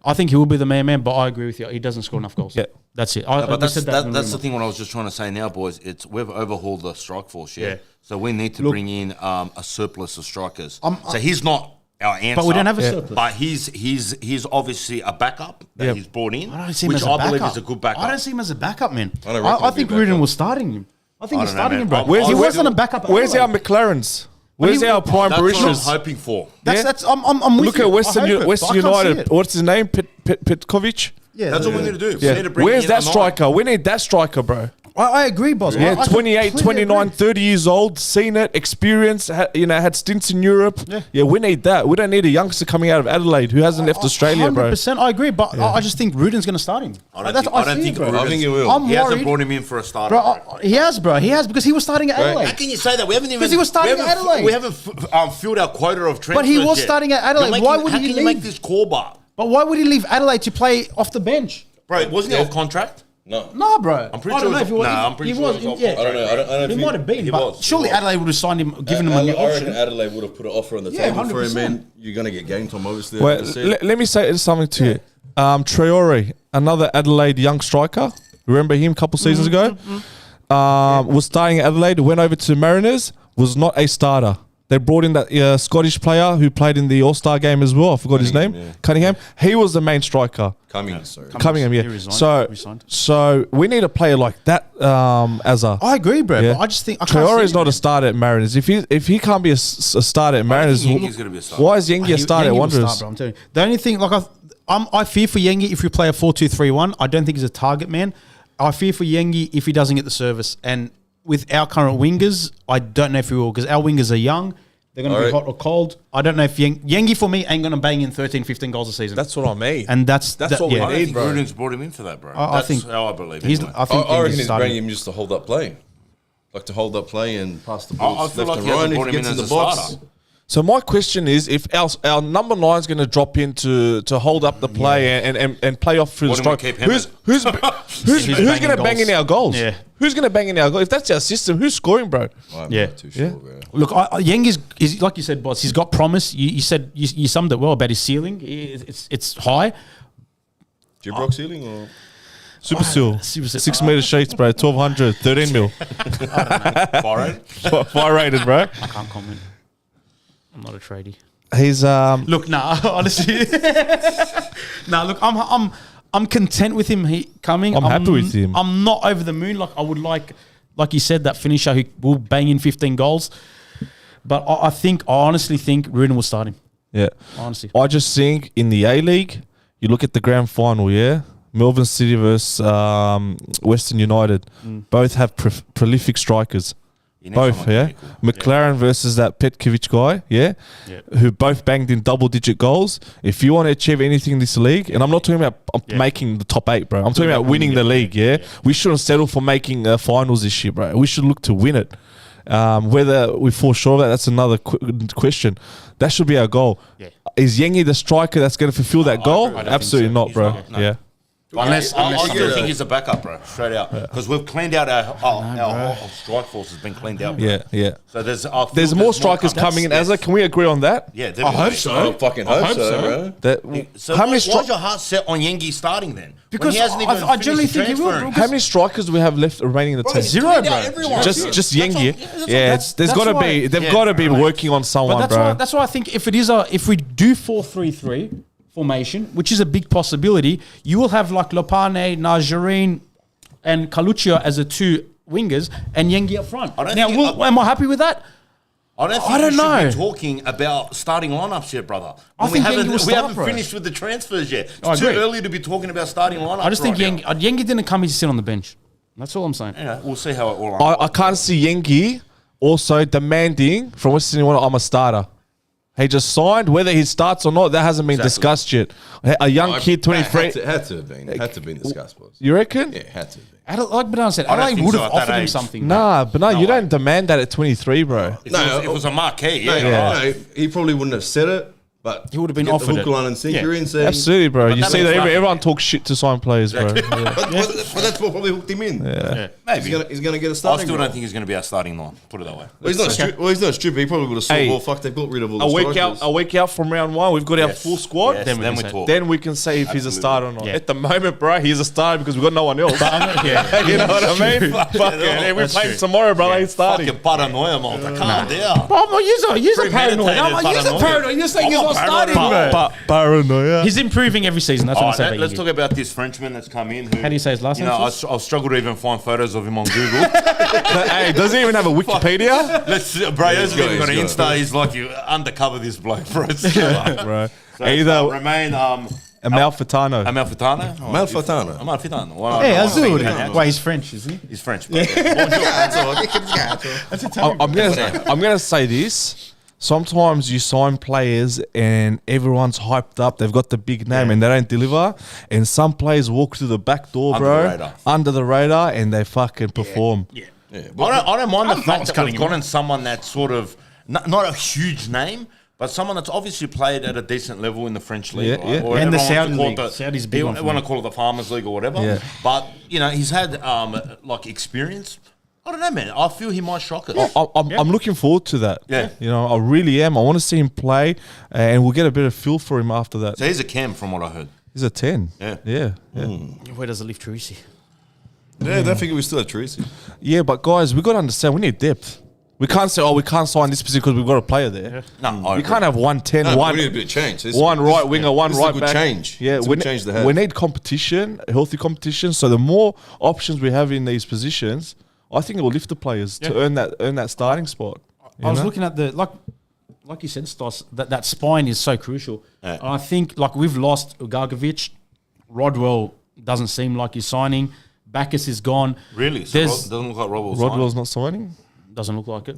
I think he will be the man, but I agree with you. He doesn't score enough goals. Yeah. That's it. But we that's said that the thing. What I was just trying to say now, boys. It's we've overhauled the strike force. Yeah. Yeah. So we need to bring in a surplus of strikers. So he's not our answer. But we don't have a surplus. But he's obviously a backup that he's brought in, I don't see him which as a I backup. believe is a good backup. I don't see him as a backup, man. I don't reckon I he'll be think a Rudin backup. was starting him. I think I he's don't know, starting man. him, bro. Where's- He where's- wasn't a backup. at Where's our Adelaide. McLarens? Where's our prime That's what I'm Barishas? hoping for. That's I'm with Look you. at I Western hope it, but Western I can't see United. it. What's his name? Petkovic? Yeah, That's what we need to do. We Yeah. need to bring Where's in that a nine. striker? We need that striker, bro. I agree, boss. Yeah, I 28, completely 29, agree. 30 years old, seen it, experience, had stints in Europe. Yeah. We need that. We don't need a youngster coming out of Adelaide who hasn't left Australia, bro. 100%, I agree, but I just think Rudin's going to start him. I don't think I think he will. I'm He hasn't worried. brought him in for a starter. Bro, he has, because he was starting at Right. Adelaide. How can you say that? We haven't even 'Cause he was starting we at haven't- Adelaide. We haven't filled our quota of transfers. But he was yet. starting at Adelaide. You're making- Why would how he can you make leave? this call bar? But why would he leave Adelaide to play off the bench? Bro, wasn't he off contract? No. No, bro. I'm pretty I don't sure know he if he was- was. Nah, I'm pretty he sure was. he was off Yeah. I don't know. I don't know if He might have been, he but was. surely He was. Adelaide would have signed him, given him a new I reckon option. Adelaide would have put an offer on the Yeah, table for him, 100%. man. You're going to get game time, obviously. Well, as I said. let me say something to you. Traore, another Adelaide young striker. Remember him a couple seasons ago? Was starting at Adelaide, went over to Mariners, was not a starter. They brought in that Scottish player who played in the All-Star game as well. I forgot his name. Cunningham, yeah. Cunningham. He was the main striker. Cummings, sorry. Cunningham, yeah. He resigned. So, Resigned. so we need a player like that as a. I agree, bro. Yeah. But I just think I can't Traore see is him. not a starter at Mariners. If he can't be a starter at Mariners, Yengi's gonna be a starter. why is Yengi a starter at Yengi will Wanderers? start, bro, I'm telling you. The only thing, like, I fear for Yengi if we play a 4-2-3-1. I don't think he's a target man. I fear for Yengi if he doesn't get the service. And with our current wingers, I don't know if he will, because our wingers are young. They're going to be Alright. hot or cold. I don't know if Yengi for me ain't going to bang in 13, 15 goals a season. That's what I mean. and that's what we I don't need, think bro. Rudin's brought him in for that, bro. I That's think how I believe. He's, anyway. I think I reckon Yengi's he's starting. bringing him just to hold up play. Like to hold up play and pass the ball I feel left like and he right. hasn't If brought he him in gets in as the a box, starter. So my question is, if our number 9 is going to drop in to hold up the play and play off through the Why don't we strike, keep him who's He's going banging to bang goals. in our goals? Yeah. Who's going to bang in our goals? If that's our system, who's scoring, bro? I'm Yeah. not too sure, bro. Look, Yengi's is like you said, boss. He's got promise. You said you summed it well about his ceiling. It's high. Gibrock ceiling or Super seal. Super seal. 6 meter sheets, bro. 1200, 13 mil. Byron? Fire rated, bro. I can't comment. I'm not a tradie. He's Look, nah, honestly, nah. Look, I'm content with him coming. I'm happy with him. I'm not over the moon. Like I would like you said, that finisher who will bang in 15 goals. But I honestly think Rudin will start him. yeah. Honestly, I just think in the A-League, you look at the grand final, yeah? Melbourne City versus Western United. Both have prolific strikers. You need Both, someone yeah. technical. McLaren versus that Petkovic guy, yeah, who both banged in double-digit goals. If you want to achieve anything in this league, and I'm not talking about making the top 8, bro. I'm talking about winning the league, yeah? We shouldn't settle for making finals this year, bro. We should look to win it. Whether we fall short of that, that's another question. That should be our goal. Yeah. Is Yengi the striker that's going to fulfill that goal? Absolutely not, bro. not, no. Yeah. Unless I still think he's a backup, bro. Straight out, because we've cleaned out our strike force has been cleaned out. Bro. Yeah. So there's more strikers coming in. Azza, can we agree on that? Yeah, I hope so. I fucking hope so, bro. So how many why's your heart set on Yengi starting then? Because when he hasn't even I generally think he will. How many strikers do we have left remaining in the team? Zero, bro. Just Yengi. Yeah, there's got to be. They've got to be working on someone, But bro. that's why I think if we do 4-3-3 formation, which is a big possibility, you will have like Lopane, Najarine, and Kalucia as the 2 wingers, and Yengi up front. Am I happy with that? I don't know. Be talking about starting lineups yet, brother. We haven't finished with the transfers yet. It's too early to be talking about starting lineups. I just think Yengi didn't come here to sit on the bench. That's all I'm saying. Yeah, we'll see how it all unfolds. I can't see Yengi also demanding from Western United, I'm a starter. He just signed. Whether he starts or not, that hasn't been discussed yet. A young kid, 23. Had to have been discussed, boys. You reckon? Yeah, had to be. Like Bernard said, Adelaide would have offered him something. Nah, but you don't demand that at 23, bro. If it was a marquee, No, he probably wouldn't have said it, but he would have been get offered the hook, line, and sinker in. Saying, Absolutely, bro. You see that makes everyone talks shit to sign players, bro. but that's what probably hooked him in. Yeah. maybe. He's going to get a I starting. still don't think he's going to be our starting line. Put it that way. Well, he's not stupid. He probably would have saw, well, fuck, they've got rid of all the strikers. A week out from round 1, we've got our full squad. Yes, then we talk. Then we can say if he's a starter or not. Yeah. At the moment, bro, he's a starter because we've got no one else. You know what I mean? Fucking, we're playing tomorrow, brother. He's starting. Fucking paranoia, Malta. Calm down. You're paranoid. You're saying he's not starting, bro. Paranoia. He's improving every season. That's what I'm saying. Let's talk about this Frenchman that's come in. How do you say his last name? I'll struggle to even find photos of him on Google. Hey, does he even have a Wikipedia? Bro, he hasn't even got an Insta. He's like, you undercover this bloke, bro. Bro. So Either remain Amalfitano. Amalfitano. Malfitano. Hey, Azul. Why he's French, isn't he? He's French. Bro. I'm gonna say this. Sometimes you sign players and everyone's hyped up. They've got the big name and they don't deliver. And some players walk through the back door, under the radar, and they fucking perform. Yeah. I don't mind the fact that we've gotten someone that's sort of not a huge name, but someone that's obviously played at a decent level in the French league. Yeah, yeah. Or And the everyone Saudi wants to call league. it Saudi's big one for want me. to call it the Farmers League or whatever. Yeah. But, he's had experience. I don't know, man. I feel he might shock us. I'm looking forward to that. Yeah. I really am. I want to see him play, and we'll get a bit of feel for him after that. So he's a cam from what I heard. He's a 10. Yeah. Where does it leave Teresi? Yeah, don't figure we still have Teresi. Yeah, but guys, we got to understand we need depth. We can't say, we can't sign this position because we've got a player there. No, We can't have 110, No, one. we need a bit of change. One right winger, one this is a right good back. change. Yeah, It's a good change to have. we need competition, healthy competition. So the more options we have in these positions, I think it will lift the players to earn that starting spot. I was looking at like you said, Stas, that spine is so crucial. Yeah. And I think we've lost Ugarkovic. Rodwell doesn't seem like he's signing. Bacchus is gone. Really? So doesn't look like Rodwell's not signing. Doesn't look like it.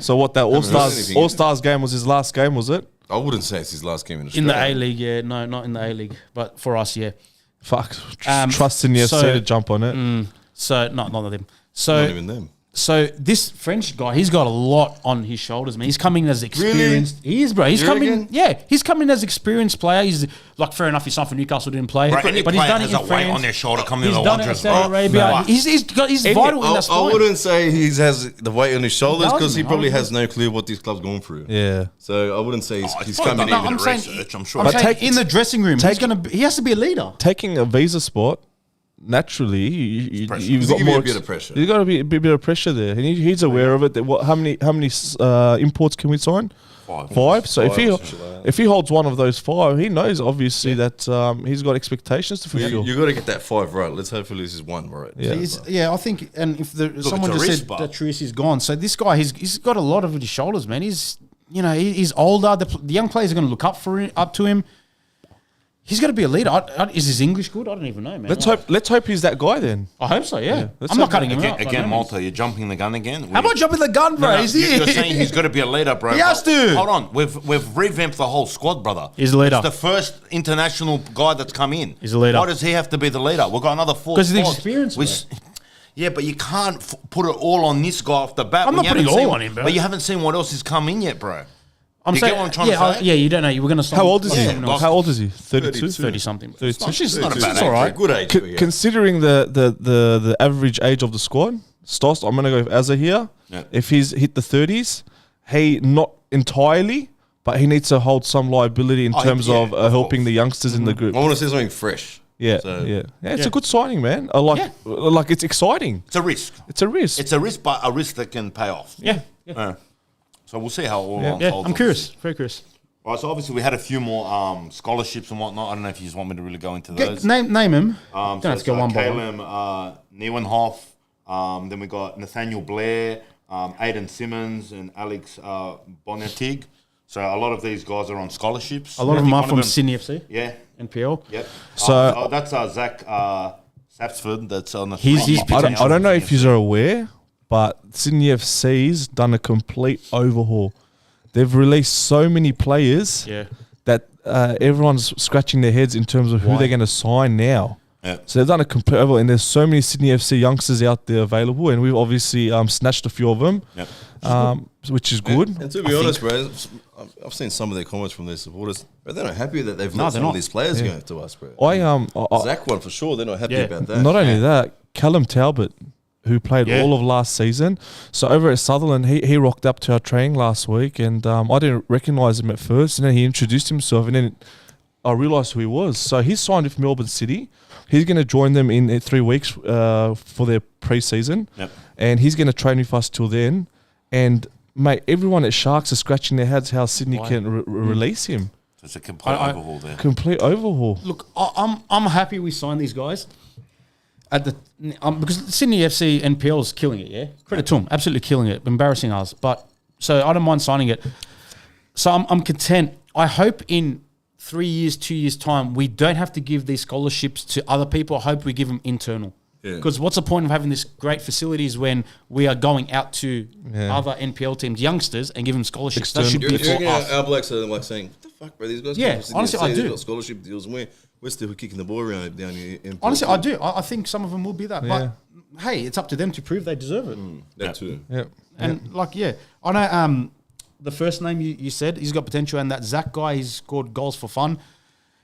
So what? That All Stars game was his last game, was it? I wouldn't say it's his last game in In Australia. the A-League, yeah. No, not in the A-League. But for us, yeah. Fuck. Trust in the FC to jump on it. So, not them. Not even them. So this French guy, he's got a lot on his shoulders, man. He's coming as experienced. He is, bro. He's Here coming. again? Yeah, he's coming as experienced player. He's fair enough. He signed for Newcastle, didn't play, Right, any but he's player done it has in a weight France. on their shoulder coming He's in the done it in Wanderers, Saudi bro. Arabia. He's vital in that I sport. wouldn't say he has the weight on his shoulders because he Doesn't, probably doesn't. has no clue what this club's going through. Yeah. So I wouldn't say he's probably coming done in. a bit of research, I'm sure. I'm But saying in the dressing room, he has to be a leader. Taking a visa spot, naturally, you've got Give you more a bit of pressure. You've got to be a bit of pressure there, and he's aware of it. That how many imports can we sign? 5. So if he holds one of those 5, he knows obviously that he's got expectations to fulfill. You got to get that 5 right. Let's hopefully this is 1 right. Yeah. I think, and if someone it's a just risk, said but- that Teresi's gone, so this guy, he's got a lot of his shoulders, man. He's older. The young players are going to look up to him. He's got to be a leader. Is his English good? I don't even know, man. Let's hope he's that guy then. I hope so. Yeah, let's I'm not hope cutting him Again, out. again, Malta, you're jumping the gun again. How about jumping the gun, bro? You're saying he's got to be a leader, bro. He has to. Hold on, we've revamped the whole squad, brother. He's a leader. It's the first international guy that's come in. He's a leader. Why does he have to be the leader? We've got another 4 'Cause of the spots. experience, bro. Yeah, but you can't put it all on this guy off the bat. I'm when not you putting haven't all seen- on him, bro. But you haven't seen what else has come in yet, bro. I'm You saying, get what I'm trying to say? Yeah, you don't know. You were going to start. How old is he? Yeah. How old is he? 32? 30 something. 32. Which is not a bad It's age. all right. Good age. C- but yeah. Considering the average age of the squad, Stoss, I'm gonna go with Azza here. Yeah. If he's hit the 30s, he not entirely, but he needs to hold some liability in Oh, terms yeah, of of helping course. the youngsters in the group. I want to say something fresh. Yeah, So- yeah, it's Yeah. a good signing, man. I like, Yeah. like it's exciting. It's a risk. It's a risk. It's a risk, but a risk that can pay off. Yeah. So we'll see how it all Yeah. unfolds. Yeah, I'm curious. Very curious. Right, so obviously we had a few more scholarships and whatnot. I don't know if you just want me to really go into those. Name him. So Don't have to it's, go one by one. Caleb Nieuwenhof, then we got Nathaniel Blair, Aidan Simmons, and Alex Bonetig. So a lot of these guys are on scholarships. A lot I of them think are one from them- Sydney FC, Yeah, NPL. yep. So- That's Zach Sapsford. That's on the. He's I don't know if you are aware, but Sydney FC's done a complete overhaul. They've released so many players Yeah. that everyone's scratching their heads in terms of who they're going to sign now. Yeah. So they've done a complete overhaul, and there's so many Sydney FC youngsters out there available, and we've obviously snatched a few of them, Yep. which is good. And to be honest, bro, I've seen some of their comments from their supporters. But they're not happy that they've No, let they're some not. of these players go to us, bro. I Zach one for sure. They're not happy Yeah. about that. not only that, Callum Talbot, who played Yeah. all of last season. So over at Sutherland, he rocked up to our training last week, and I didn't recognise him at first, and then he introduced himself, and then I realised who he was. So he's signed with Melbourne City. He's going to join them in 3 weeks for their pre-season, Yep. and he's going to train with us till then. And mate, everyone at Sharks are scratching their heads how Sydney can release him. So it's a complete overhaul there. Complete overhaul. Look, I'm happy we signed these guys. Because Sydney FC NPL is killing it, yeah? Credit to them, absolutely killing it, embarrassing us. But so I don't mind signing it. So I'm content. I hope in 3 years, 2 years' time, we don't have to give these scholarships to other people. I hope we give them internal. Yeah. Because what's the point of having this great facilities when we are going out to Yeah. other NPL teams, youngsters, and give them scholarships? That should You be reckon for us. our blacks are like saying, "What the fuck, bro? These guys." Yeah, come from Sydney honestly, FC, I they've do. got scholarship deals, and we're still kicking the ball around down here. In Honestly, Port. I do. I think some of them will be that. Yeah. But hey, it's up to them to prove they deserve it. That too. Yeah. And I know the first name you said, he's got potential, and that Zach guy, he's scored goals for fun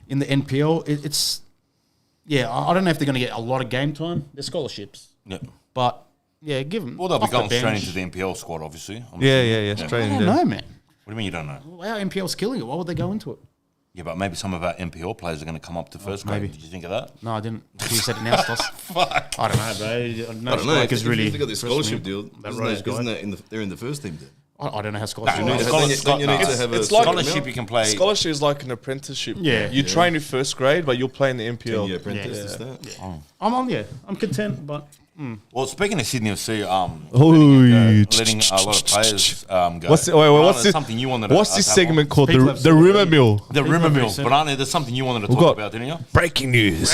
in the NPL. I don't know if they're going to get a lot of game time. They're scholarships, Yep. but yeah, give them. Well, they'll be off the going straight bench. into the NPL squad, obviously. Yeah. Straight I in don't there. know, man. What do you mean you don't know? Our NPL's killing it. Why would they go into it? Yeah, but maybe some of our NPL players are going to come up to first grade. maybe. Did you think of that? No, I didn't. You said it now, Stoss. Fuck. I don't know, bro. I don't know. Like it's really If they got this scholarship deal. That Isn't Rose that, guy. isn't that in the? They're in the first team then. I don't know how scholarship Nah, works. Don't you need to have a it's like- Scholarship you can play. Scholarship is like an apprenticeship. Yeah. You train with first grade, but you'll play in the NPL. Yeah, apprentice Yeah. is that. I'm content, but Well, speaking of Sydney FC, Oi. letting a lot of players go. What's the, wait, Banana, what's there's this? something you wanted to What's this have segment called? People The have said rumor already. mill. on? The rumor mill. said- Banana, there's something you wanted to We've talk got- about, didn't you? Breaking news.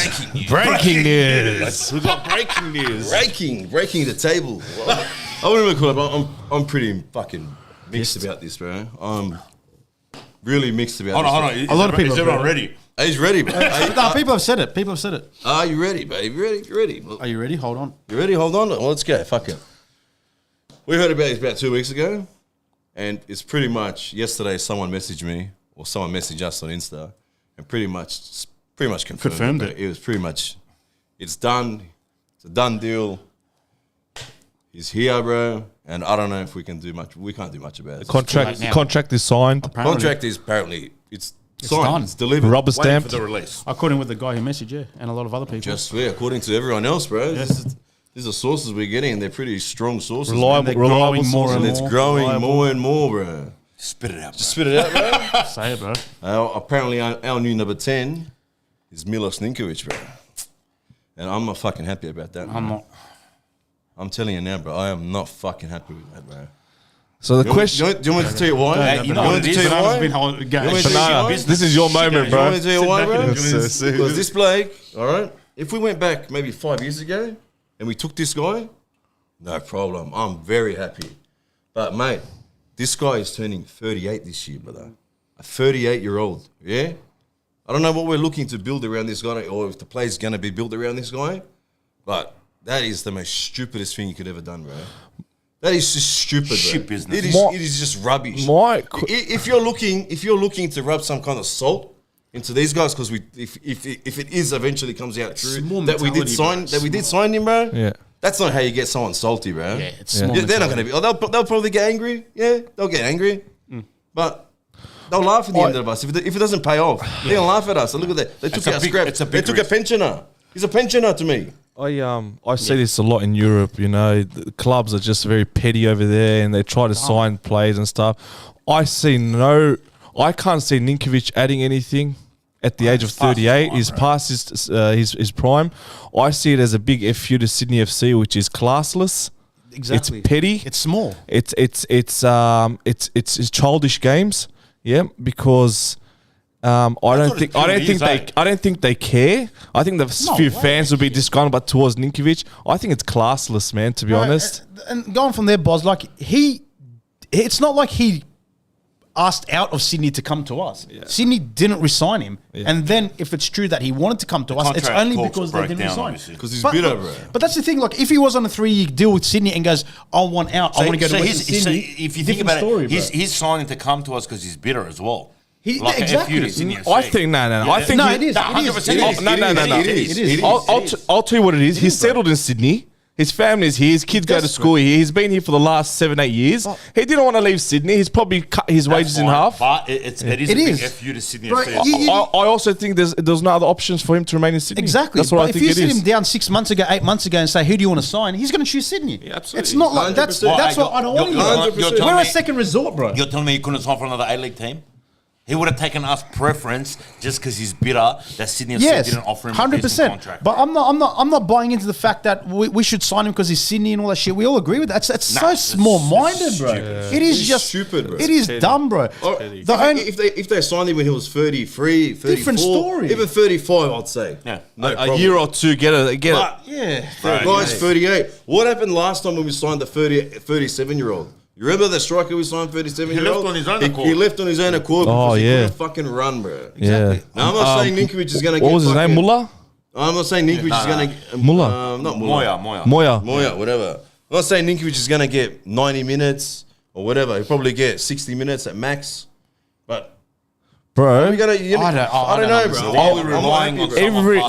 Breaking news. We've got breaking news. Breaking the table. I wouldn't even call it. But I'm pretty fucking mixed about this, bro. I'm really mixed about. Hold this, on. bro. Is A lot of people Is have everyone heard ready? He's ready, bro. no, people have said it. People have said it. Are you ready, babe? You ready? Well, Are you ready? Hold on. you ready? Hold on. Well, let's go. Fuck it. We heard about this about 2 weeks ago, and it's pretty much yesterday. Someone messaged me, or someone messaged us on Insta, and pretty much confirmed it. It was pretty much, it's done. It's a done deal. He's here, bro, and I don't know if we can do much. We can't do much about it. Contract now. contract is signed. Apparently, Contract is apparently it's signed. done. It's delivered. Rubber Waiting stamped. for the release. according with the guy who messaged you and a lot of other people. Just according to everyone else, bro. These are sources we're getting, and they're pretty strong sources. Reliable, they're reliable growing more sources. and and it's more. growing Reliable. more and more, bro. Spit it out. Bro. Spit it out, bro. Say it, bro. Apparently, our new number 10 is Milos Ninkovic, bro. And I'm not fucking happy about that. I'm not. I'm telling you now, bro. I am not fucking happy with that, bro. So the question. Do you want me to tell you why? Hey, you know what it is? why? Been whole You game. want me to tell you why? This is your moment, Do you bro. want me to tell you why, bro? and enjoy this. Because this bloke, all right, if we went back maybe 5 years ago and we took this guy, no problem. I'm very happy. But, mate, this guy is turning 38 this year, brother. A 38-year-old, yeah? I don't know what we're looking to build around this guy or if the play's going to be built around this guy, but that is the most stupidest thing you could ever done, bro. That is just stupid, bro. Shit business. It is just rubbish. If you're looking to rub some kind of salt into these guys, because if it is eventually comes out true Small that we mentality, did sign him, bro. Yeah. That's not how you get someone salty, bro. Yeah, it's small They're not going to be. Oh, they'll probably get angry. Yeah, they'll get angry, but. They'll laugh at the end of us if it doesn't pay off. They're gonna laugh at us. And look at that. They took our scrap. They took a pensioner. He's a pensioner to me. I see this a lot in Europe. You know, the clubs are just very petty over there, and they try to sign players and stuff. I can't see Ninkovic adding anything at the age of 38. He's past his prime. I see it as a big FU to Sydney FC, which is classless. Exactly. It's petty. It's small. It's childish games. Yeah, because I don't think they care. I think the few fans will be disgruntled, but towards Ninkovic, I think it's classless, man. To be honest, And going from there, Boz, like it's not like he asked out of Sydney to come to us. Yeah. Sydney didn't resign him, and then if it's true that he wanted to come to us, it's only because they didn't resign him. Because he's bitter, bro. But that's the thing. Like, if he was on a 3-year deal with Sydney and goes, "I want out, I want to go to Western Sydney," if you think about it, he's signing to come to us because he's bitter as well. Exactly. I think no. I think it is. It is. I'll tell you what it is. He's settled in Sydney. His family's here. His kids go to school here. He's been here for the last 7-8 years. He didn't want to leave Sydney. He's probably cut his wages in half. But it is a big FU to Sydney. Bro, FC. I also think there's no other options for him to remain in Sydney. Exactly. That's what but I think if you it sit is. him down 6 months ago, 8 months ago, and say, "Who do you want to sign?" He's going to choose Sydney. Yeah, absolutely. It's not like that's 100%. what I don't want you're to. telling We're a me- second resort, bro. You're telling me he couldn't sign for another A-League team? He would have taken us preference just because he's bitter that Sydney FC didn't offer him a decent contract. But I'm not buying into the fact that we should sign him because he's Sydney and all that shit. We all agree with that. It's so small-minded, bro. It is just stupid, bro. It is dumb, bro. If they signed him when he was 33, 34, Different story. even 35, I'd say. Yeah. No A problem. year or two, get it. Yeah. The guy's 38. What happened last time when we signed the 37-year-old? You remember the striker we signed, 37-year-old? He left on his own accord. He left on his own accord Oh, because he yeah. couldn't fucking run, bro. Yeah. Now, I'm not saying Ninkovic is going to get What was his name? fucking- Mullah? I'm not saying Ninkovic is going to... Mullah. Not Mullah. Moya. Moya. Whatever. I'm not saying Ninkovic is going to get 90 minutes or whatever. He'll probably get 60 minutes at max. But... Bro. I don't know, bro. We're relying on Every-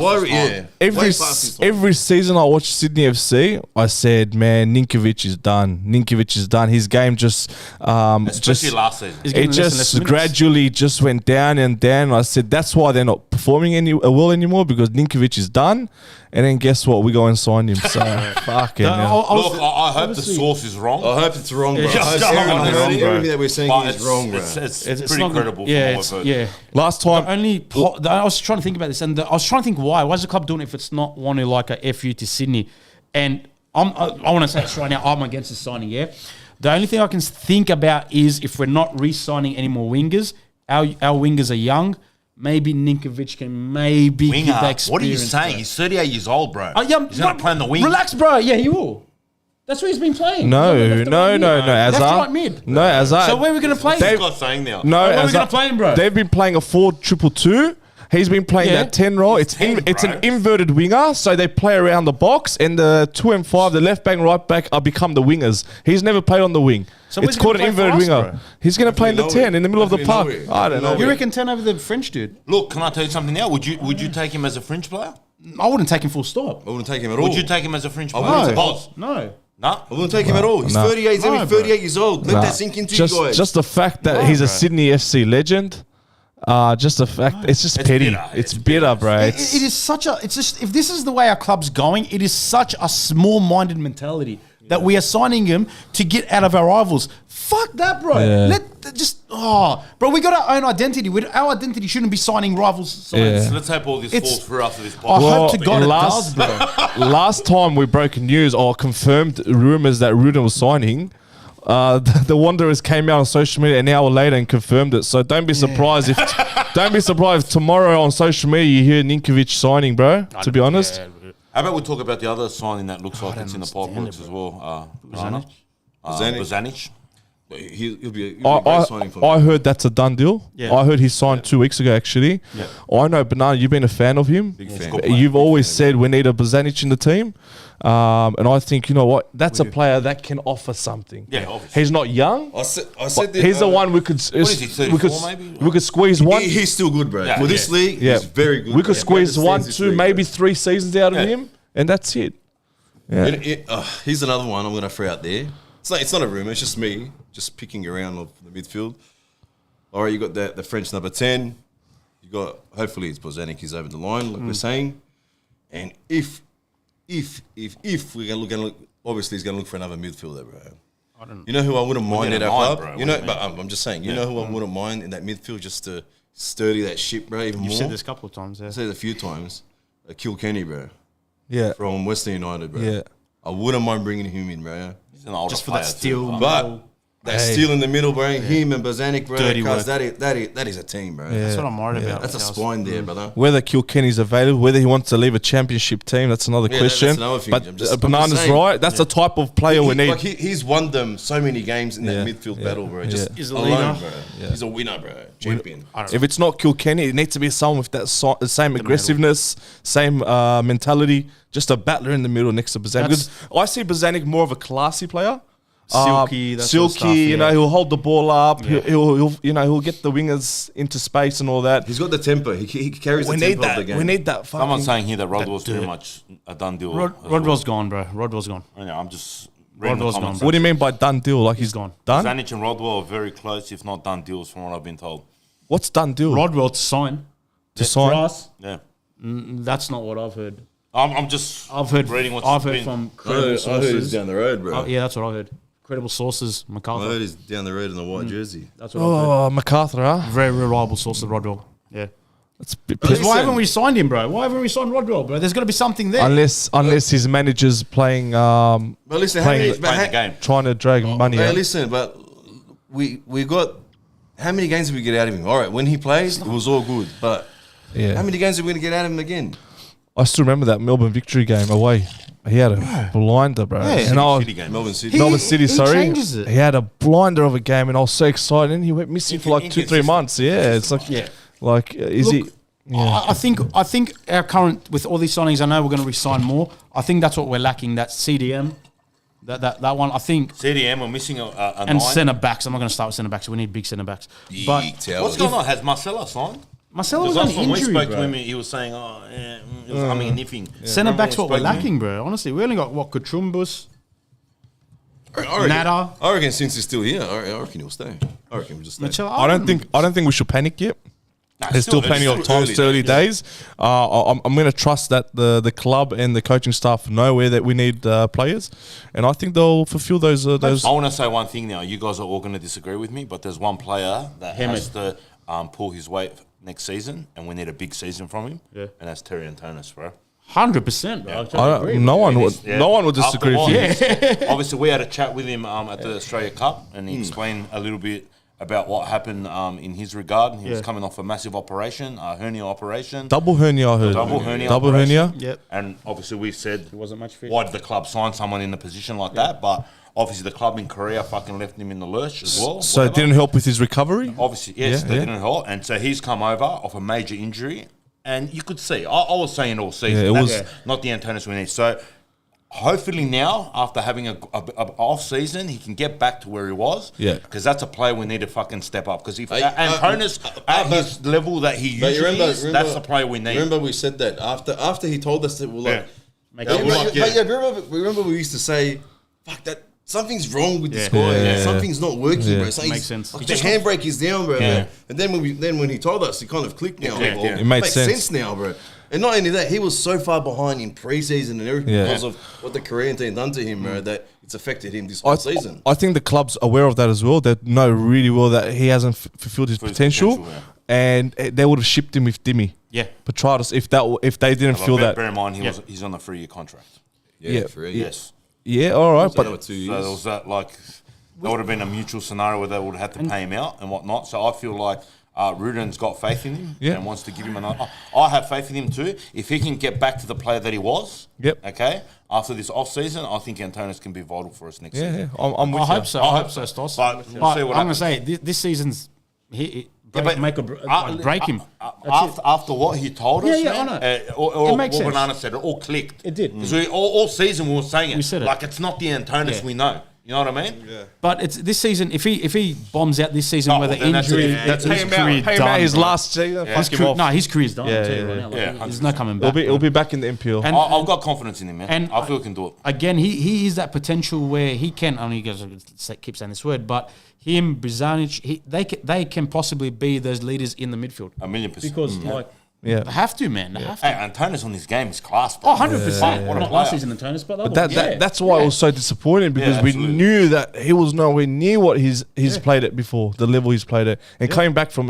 Every season I watch Sydney FC, I said, man, Ninkovic is done. Ninkovic is done. His game just Especially last season. He's getting it less and less just minutes. gradually just went down and down. I said that's why they're not performing well anymore, because Ninkovic is done. And then guess what? We go and sign him. So fucking hell. Look, I hope the source is wrong. I hope it's wrong, bro. Yeah, I hope just everything- go on, it's wrong, bro. everything that we're saying But is wrong, bro. It's It's pretty not credible Yeah, from what it's, I've heard. yeah. Last time, I was trying to think about this, and I was trying to think why. Why is the club doing it if it's not wanting like a FU to Sydney? And I want to say this right now. I'm against the signing. Yeah, the only thing I can think about is if we're not re-signing any more wingers, our wingers are young. Maybe Ninkovic can maybe Winger, give that experience. what are you saying? bro. He's 38 years old, bro. Yeah, He's going to play on the wing. Relax, bro. Yeah, he will. That's what he's been playing. no, Left to right mid. Left to Azar. right mid. No, Azar. So where are we going to play? This guy's saying now. No, Where are we Azar. gonna play him, bro? They've been playing a 4-2-2. He's been playing Yeah. that 10 role. It's 10, it's bro. an inverted winger, so they play around the box, and the 2 and 5, the left back and right back, are become the wingers. He's never played on the wing. So It's where's he called an gonna play for inverted us, winger. bro? He's going to play in the 10 in the middle of the park. Nowhere. I don't know. You reckon 10 over the French dude? Look, can I tell you something now? Would you take him as a fringe player? I wouldn't take him full stop. I wouldn't take him at all. Would you take him as a fringe player? wouldn't. Boss. No. No. I wouldn't take him at all. He's No. 38. He's only No, bro. 38 years old. Let that sink into you guys. Just the fact that he's a Sydney FC legend. Just the fact, it's just petty. bitter. It's bitter, bro. It is such a. It's just if this is the way our club's going, it is such a small-minded mentality that we are signing him to get out of our rivals. Fuck that, bro. Yeah. Bro, we got our own identity. Our identity shouldn't be signing rivals. Yeah. So let's hope all this It's- falls through after this I podcast. hope to God it does, bro. last time we broke news or confirmed rumors that Rudin was signing, the Wanderers came out on social media an hour later and confirmed it. So don't be surprised if tomorrow on social media you hear Ninkovic signing, bro. To be honest, How about we talk about the other signing that looks like it's in the pipeworks as well? Bozanic. He'll be a great signing for me. I heard that's a done deal. Yeah. I heard he signed 2 weeks ago, actually. Yeah. I know, Banana, you've been a fan of him. Big fan. You've always said we need a Bozanic in the team. And I think, you know what? That's a player that can offer something. Yeah, obviously. He's not young. I said But he's the one we could. What is he, 34 maybe? We could squeeze one. He's still good, bro. Yeah. For this league, he's very good. We could bro. squeeze He one, understands this 2, league, maybe bro. 3 seasons out of him, and that's it. Yeah. Here's another one I'm going to throw out there. It's not a rumor. It's just me just picking around of the midfield. All right, you got the French number 10. You got, hopefully it's Bozanic is over the line, like we're saying. And if we're going to look, obviously he's going to look for another midfielder, bro. You know who I wouldn't mind at our club? bro. You know, but I'm just saying, you know who I wouldn't mind in that midfield just to sturdy that ship, bro, even You've more? said this a couple of times. Yeah. I said it a few times. Kilkenny, bro, Yeah. from Western United, bro. Yeah. I wouldn't mind bringing him in, bro. He's an older Just for that player too, steal. But that steal in the middle, bro, him and Bozanic, bro, Dirty because work. that is a team, bro. That's what I'm worried about. That's a spine there, brother. Whether Kilkenny's available, whether he wants to leave a championship team, that's another question. that's another thing. But I'm just Banana's saying. right. That's the type of player we need. He's won them so many games in that Yeah, midfield yeah, battle, bro. yeah. Just He's a alone, leader. bro. He's a winner, bro. Champion. If it's not Kilkenny, it needs to be someone with that the same aggressiveness, same mentality, just a battler in the middle next to Bozanic. Because I see Bozanic more of a classy player. Silky, that sort of stuff, you know, yeah. he'll hold the ball up. He'll he'll get the wingers into space and all that. He's got the temper. He carries We the need tempo of the that. game. We need that. Someone's Fucking, saying here that Rodwell's pretty much a done deal. Rodwell's gone, bro. Rodwell's gone. I know, I'm just reading the Rodwell's comments. gone. what do you mean by done deal? Like he's gone. Done? Bozanic and Rodwell are very close, if not done deals, from what I've been told. What's done deal? Rodwell to sign. To sign? For us, Yeah. that's not what I've heard. I'm just I've heard reading what's I've heard been- from I credible heard he's sources. down the road, bro. Oh, yeah, that's what I heard. Credible sources, I MacArthur. heard he's down the road in a white jersey. That's what I've heard. Oh, MacArthur, huh? Very reliable source of Rodwell. Yeah. That's a bit Because why Listen. haven't we signed him, bro? Why haven't we signed Rodwell, bro? There's got to be something there. unless his manager's playing But listen, how Playing- many, playing the game. trying to drag money Hey, out. listen, but we got how many games did we get out of him? All right, when he plays, it was all good. But Yeah. how many games are we going to get out of him again? I still remember that Melbourne victory game away. He had a blinder, bro. And I was, City game. Melbourne City. Melbourne City, he sorry. changes it. He had a blinder of a game, and I was so excited. And he went missing for like 2-3 Inconsistent. months. Yeah, it's like, is Look, he? Yeah. I think our current with all these signings, I know we're going to resign more. I think that's what we're lacking. That CDM, that one. I think CDM, we're missing a and nine. centre backs. I'm not going to start with centre backs. We need big centre backs. But What's going on? Has Marcelo signed? Marcelo Because was on last time we injury, spoke to bro. him, he was saying, "Oh, yeah, it was humming and niffing." Centre backs Remember what when we're we spoke to him? lacking, bro. Honestly, we only got what Kutrumbus. I Nada. reckon since he's still here, I reckon he'll stay. I reckon we'll just stay. Mitchell, I don't think we should panic yet. Nah, There's still plenty of time. It's early days. I'm going to trust that the club and the coaching staff know where that we need players, and I think they'll fulfil those. I want to say one thing now. You guys are all going to disagree with me, but there's one player that has to pull his weight next season, and we need a big season from him. Yeah. And that's Terry Antonis, bro. 100%, bro. I totally agree. No one It would. is, yeah. No one would disagree After with you. Obviously, we had a chat with him at the Australia Cup, and he explained a little bit about what happened in his regard. He was coming off a massive operation, a hernia operation. Double hernia, I heard. Double hernia. Double operation. hernia. Yep. And obviously, we've said He wasn't much fit. why did the club sign someone in a position like that? But obviously, the club in Korea fucking left him in the lurch as well. So it didn't help with his recovery. Obviously, yes, Yeah, they yeah. didn't help. And so he's come over off a major injury. And you could see, I was saying all season, Yeah, it that's was- not the Antonis we need. So hopefully now, after having a off season, he can get back to where he was. Yeah. Because that's a player we need to fucking step up. Because if Hey, Antonis, at his level that he But usually is, that's the player we need. Remember we said that after he told us that we're like, Make yeah, it but- work, but yeah. remember we used to say, fuck that. Something's wrong with this Yeah. guy. Yeah. Something's not working, Yeah. bro. Makes sense. Like the handbrake is down, bro. Yeah. And then when he told us, it kind of clicked now. Yeah, Well, yeah. It made makes sense. now, bro. And not only that, he was so far behind in preseason and everything Yeah. because of what the Korean team done to him, bro, that it's affected him this whole season. I think the club's aware of that as well. They know really well that he hasn't fulfilled his potential, potential, and they would have shipped him with Dimmy. Yeah. Petratus, if they didn't But feel bear, that. bear in mind, he's on a 3-year contract. Yeah. for real. Yes. Yeah, all right, Another but 2 So there years. was that, like, There would have been a mutual scenario where they would have had to pay him out and whatnot. So I feel like Ruden's got faith in him and wants to give him another. I have faith in him too. If he can get back to the player that he was, okay, after this off season, I think Antonis can be vital for us next season. I'm with I you. hope so. I hope so, Stoss. But we'll But see what I'm going to happens. say this season's but break him. After what he told us, Yeah, man, I know. or It makes what sense. Banana said, it all clicked. It did. Because all season we were saying it. We said it. Like, it's not the Antonis we know. You know what I mean? Yeah. But it's this season. If he bombs out this season with well, an then that's injury, it. that's Pay his him career out. Pay him done, out his bro. last season. Fuck him off. No, his career's done. Yeah, I'm telling you yeah, right now. yeah. Like, there's no coming back. It'll be back in the MPL. And- I've got confidence in him, man. and I feel he can do it. Again, he is that potential where he can. I mean, keep saying this word, but him, Brizanic, they can possibly be those leaders in the midfield 1,000,000%. because they have to, man. They have to. Hey, Antonis on his game is class, bro. Oh, 100%. What a Not last player. season in Antonis, but the other That, one. that that's why it was so disappointing because we absolutely. knew that he was nowhere near what he's played at before, the level he's played at, and coming back from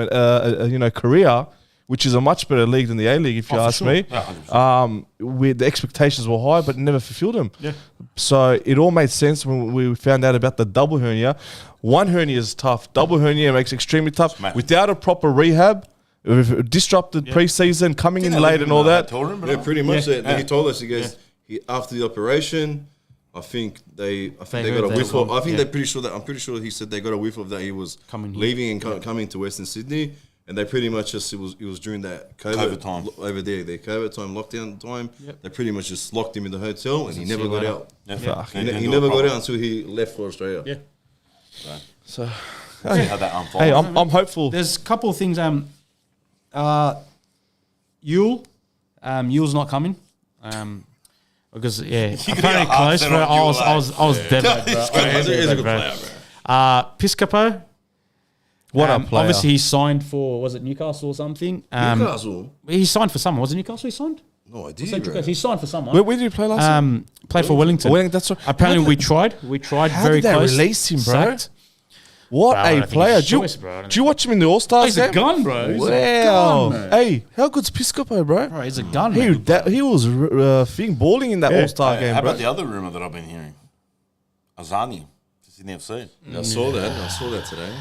Korea, which is a much better league than the A-League, if you ask me. With the expectations were high, but never fulfilled them. Yeah. So it all made sense when we found out about the double hernia. One hernia is tough. Double hernia makes it extremely tough. massive. Without a proper rehab, disrupted preseason, coming in late and all that. Yeah, pretty much. He told us, he goes, after the operation, I think they got heard a that whiff as well. of. I think they're pretty sure that. I'm pretty sure he said they got a whiff of that he was Coming here. leaving and coming to Western Sydney, and they pretty much just it was during that COVID time. over there, their COVID time, lockdown time. They pretty much just locked him in the hotel, and he never got out. He never got out until he left for Australia. Yeah. So, See how that unfolds. hey, I'm hopeful. There's a couple of things. Yule's not coming. Because apparently get close, upset bro. on I Yule, was dead, bro. He's a good player, bro. Piscopo. What a player. Obviously, he signed for was it Newcastle or something? Newcastle? He signed for someone. Was it Newcastle? He signed. No idea, bro. He signed for someone. Where did you play last year? Played for Wellington. Wellington, that's right. Apparently, How we did- tried How very did they close. release him, bro? Sacked. What Bro, I a don't think player! it's Do you, choice, bro. do you watch him in the All Stars? He's a gun, bro. He's a Wow! gun, Hey, how good's Piscopo, bro? Bro, he's a gun. He man. he was balling in that All Star Hey, game, how bro. about the other rumour that I've been hearing? Azani to Sydney FC. I saw that today.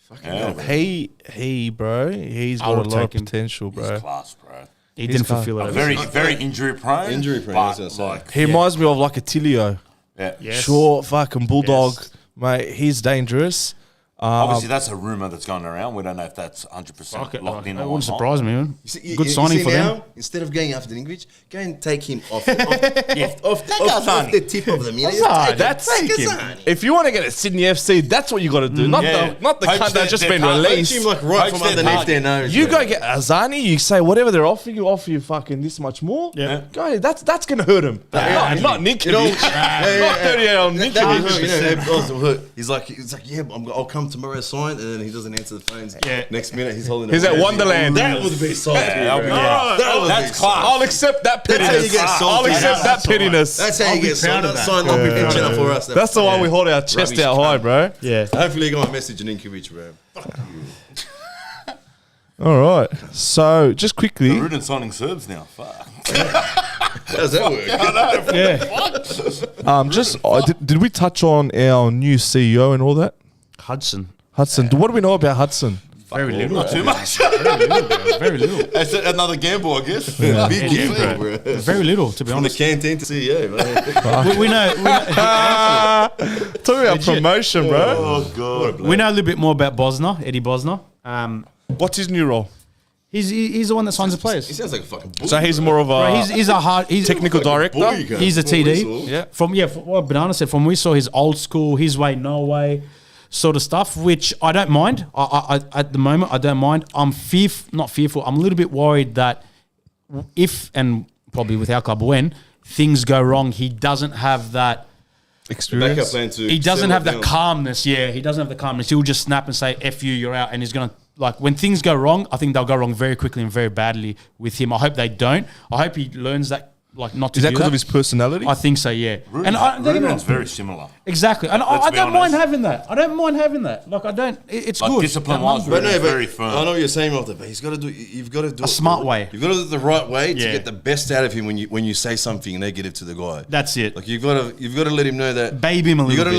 Fucking hell, bro. He, bro, he's I got a would lot of take him. potential, bro. He's class, bro. He didn't got- fulfill it. Very injury prone. Injury prone, but I was gonna say. like, He reminds me of like a Tilio. yeah. Yes. Short fucking bulldog, Yes. mate. He's dangerous. Obviously, that's a rumour that's going around. We don't know if that's 100% Fuck it, locked in that or wouldn't not. surprise me, man. You Good see signing for now, them. Instead of going after the English, go and take him off the tip of them. You know? Take him. If you want to get at Sydney FC, that's what you got to do. Not Yeah. the not the Poach cunt that's just their been target. released. Poach him like right Poach from their underneath their target. nose. You bro. go get Azani. You say whatever they're offering you, offer you fucking this much more. Yeah. Go ahead. That's gonna hurt him. Not Nick. You know, Not 38 Nick. that hurt, you know, that also hurt. He's like, yeah, I'll come tomorrow, sign, and then he doesn't answer the phones. Yeah. Next minute, he's holding. He's a at jersey. Wonderland. That would be salty. that'll be- bro. yeah. That would That's be class. I'll accept that That's how pettiness. you get I'll salty. accept that That's all right. pettiness. That's how I'll you be get proud signed. of that. Signed up pension up for us. That's the one we hold our chest Rubbish out high, cunt. bro. Yeah. Hopefully, you got my message in Inkovic, bro. All right. So just quickly, Rudin signing Serbs now. Fuck. How does that work? Yeah. did we touch on our new CEO and all that? Hudson. Hudson. What do we know about Hudson? Very little. Not too much. Very little. That's another gamble, I guess. Big game, bro. Very little, to be From the honest. canteen to CEO, man. We know Talking about promotion, bro. Oh, God. we know a little bit more about Bosner, Eddie Bosner. What's his new role? He's the one that signs the He players. sounds like a fucking bully. So he's more of a Bro, he's a hard. He's technical director. bully guy. He's a From what we TD. saw. Yeah. From what Banana said, from we saw his old school, his way, no way, sort of stuff, which I don't mind. I at the moment I don't mind. I'm not fearful. I'm a little bit worried that if and probably with our club when things go wrong, he doesn't have that. Backup Experience. plan to He doesn't settle have it that down. calmness. Yeah, he doesn't have the calmness. He'll just snap and say "F you, you're out," and he's gonna like when things go wrong. I think they'll go wrong very quickly and very badly with him. I hope they don't. I hope he learns that like not to Is that do because of his personality? I think so, yeah. Ruden's very similar. Exactly, and I don't mind having that. I don't mind having that. Like I don't. It's Like good. discipline-wise, But no, Ruden's but very firm. I know what you're saying, Martha, but you've got to do A smart way. You've got to do it the right way to Yeah. get the best out of him when you say something negative to the guy. That's it. Like you've got to let him know that Baby him a little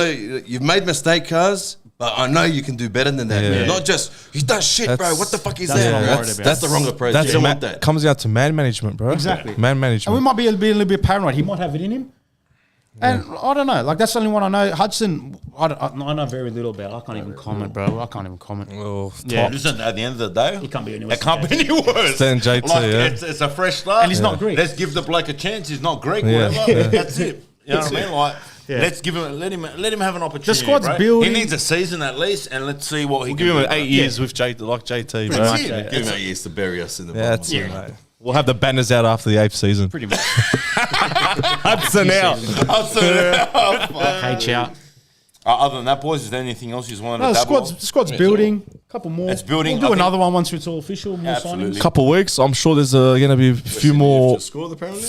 You've made mistake, cuz, but I know you can do better than that. Yeah. Man. Not just he does shit, bro. That's- What the fuck is that's that? what I'm worried about. That's the wrong approach. That's You don't want that. comes out to man management, bro. Exactly. Man And we management. might be a little bit paranoid. He might have it in him. And I don't know. Like, that's the only one I know. Hudson, I know very little about. I can't even comment, bro. I can't even comment. Oh, Yeah. Listen, at the end of the day, He can't be any worse It can't than be any worse. Stan JT, Like, yeah. it's a fresh start. And he's not Greek. Let's give the bloke a chance. He's not Greek, Yeah. whatever. Yeah. That's it. You know what I mean? Like, Yeah. let's give him, let him have an opportunity. squad's bro. building. He needs a season at least, and let's see what he We'll can give him do, 8 bro. years with JT, like JT, bro. That's it. Give him 8 years to bury us in the Yeah, that's bottom. it, mate. We'll have the banners out after the 8th season. Pretty much. Hudson out. Hey, chow. Other than that, boys, is there anything else you wanted No, to the dabble squad's building. A couple more. It's building. We'll do I think- another one once it's all official. More Absolutely. signings. Couple weeks, I'm sure there's going to be a few more Scored, apparently.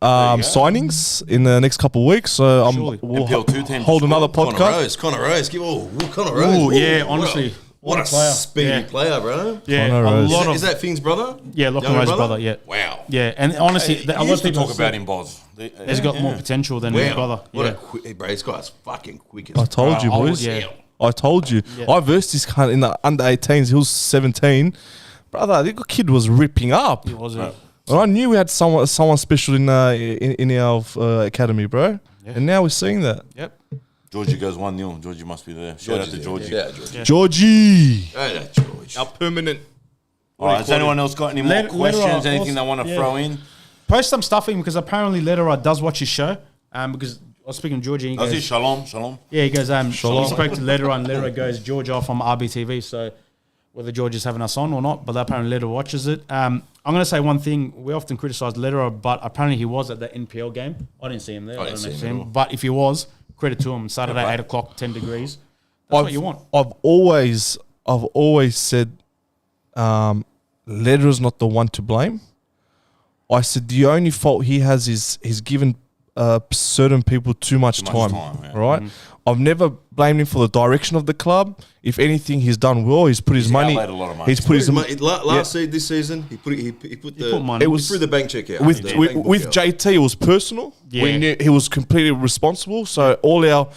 signings in the next couple of weeks. So Surely. we'll MPL2 team hold to another score. podcast. Connor Rose. Connor Rose. Oh, Ooh, yeah, what honestly. What a player. speedy Yeah. player, bro. Yeah, Connor a Rose. lot Is of. that Finn's brother? Yeah, Lachlan Younger Rose's brother, yeah. Wow. Yeah, and honestly, Hey, a you lot of used to people talk say about him, Boz. he's got more potential than his brother. What Yeah. a quick, bro. This guy's fucking quick as I told you, boys. Yeah. I told you. I versed this cunt in the under 18s. He was 17. Brother, the kid was ripping up. He was it. And I knew we had someone special in our academy, bro. Yeah. And now we're seeing that. Yep. Georgie goes 1-0. Georgie must be there. Shout out to Georgie. Yeah, Georgie. Georgie. Oh, that George. Our permanent. All right, has anyone else got any more Let- questions? Lederer, Anything they also- want to yeah. throw in? Post some stuff in because apparently Lederer does watch his show. Because I was speaking to Georgie. And he I see goes, Shalom. yeah, he goes, he Shalom. spoke to Lederer and Lederer goes, George off from RBTV. So whether George is having us on or not, but apparently Lederer watches it. I'm going to say one thing. We often criticise Lederer, but apparently he was at the NPL game. I didn't see him there. I didn't don't know see if him at all. But if he was, credit to him. Saturday, 8 o'clock, 10 degrees. That's what you want. I've always said Lederer's not the one to blame. I said the only fault he has is he's given certain people too much time. yeah. Right? I've never blamed him for the direction of the club. If anything, he's done well. He's put his money. outlaid a lot of money. He's put his This season, he put money. It was threw the bank check out. with The with, bank book with out. JT. It was personal. Yeah. We knew he was completely responsible. So all our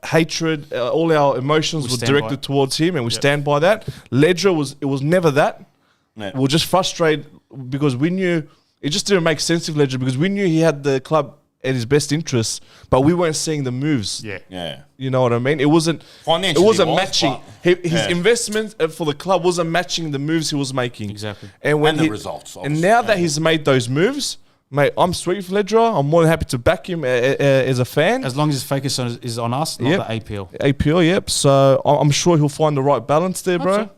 hatred, all our emotions were stand directed by. towards him, and we stand by that. Ledger was never that. Yeah. We were just frustrated because we knew it just didn't make sense with Ledger because we knew he had the club at his best interests, but we weren't seeing the moves. Yeah. Yeah. You know what I mean? It wasn't Financially It wasn't it was, matching. but- His Yeah. investment for the club wasn't matching the moves he was making. Exactly. And the results, And obviously. now that he's made those moves, mate, I'm sweet for Ledger. I'm more than happy to back him as a fan. As long as his focus is on us, not Yep. the APL. APL, yep. So I'm sure he'll find the right balance there, bro. Hope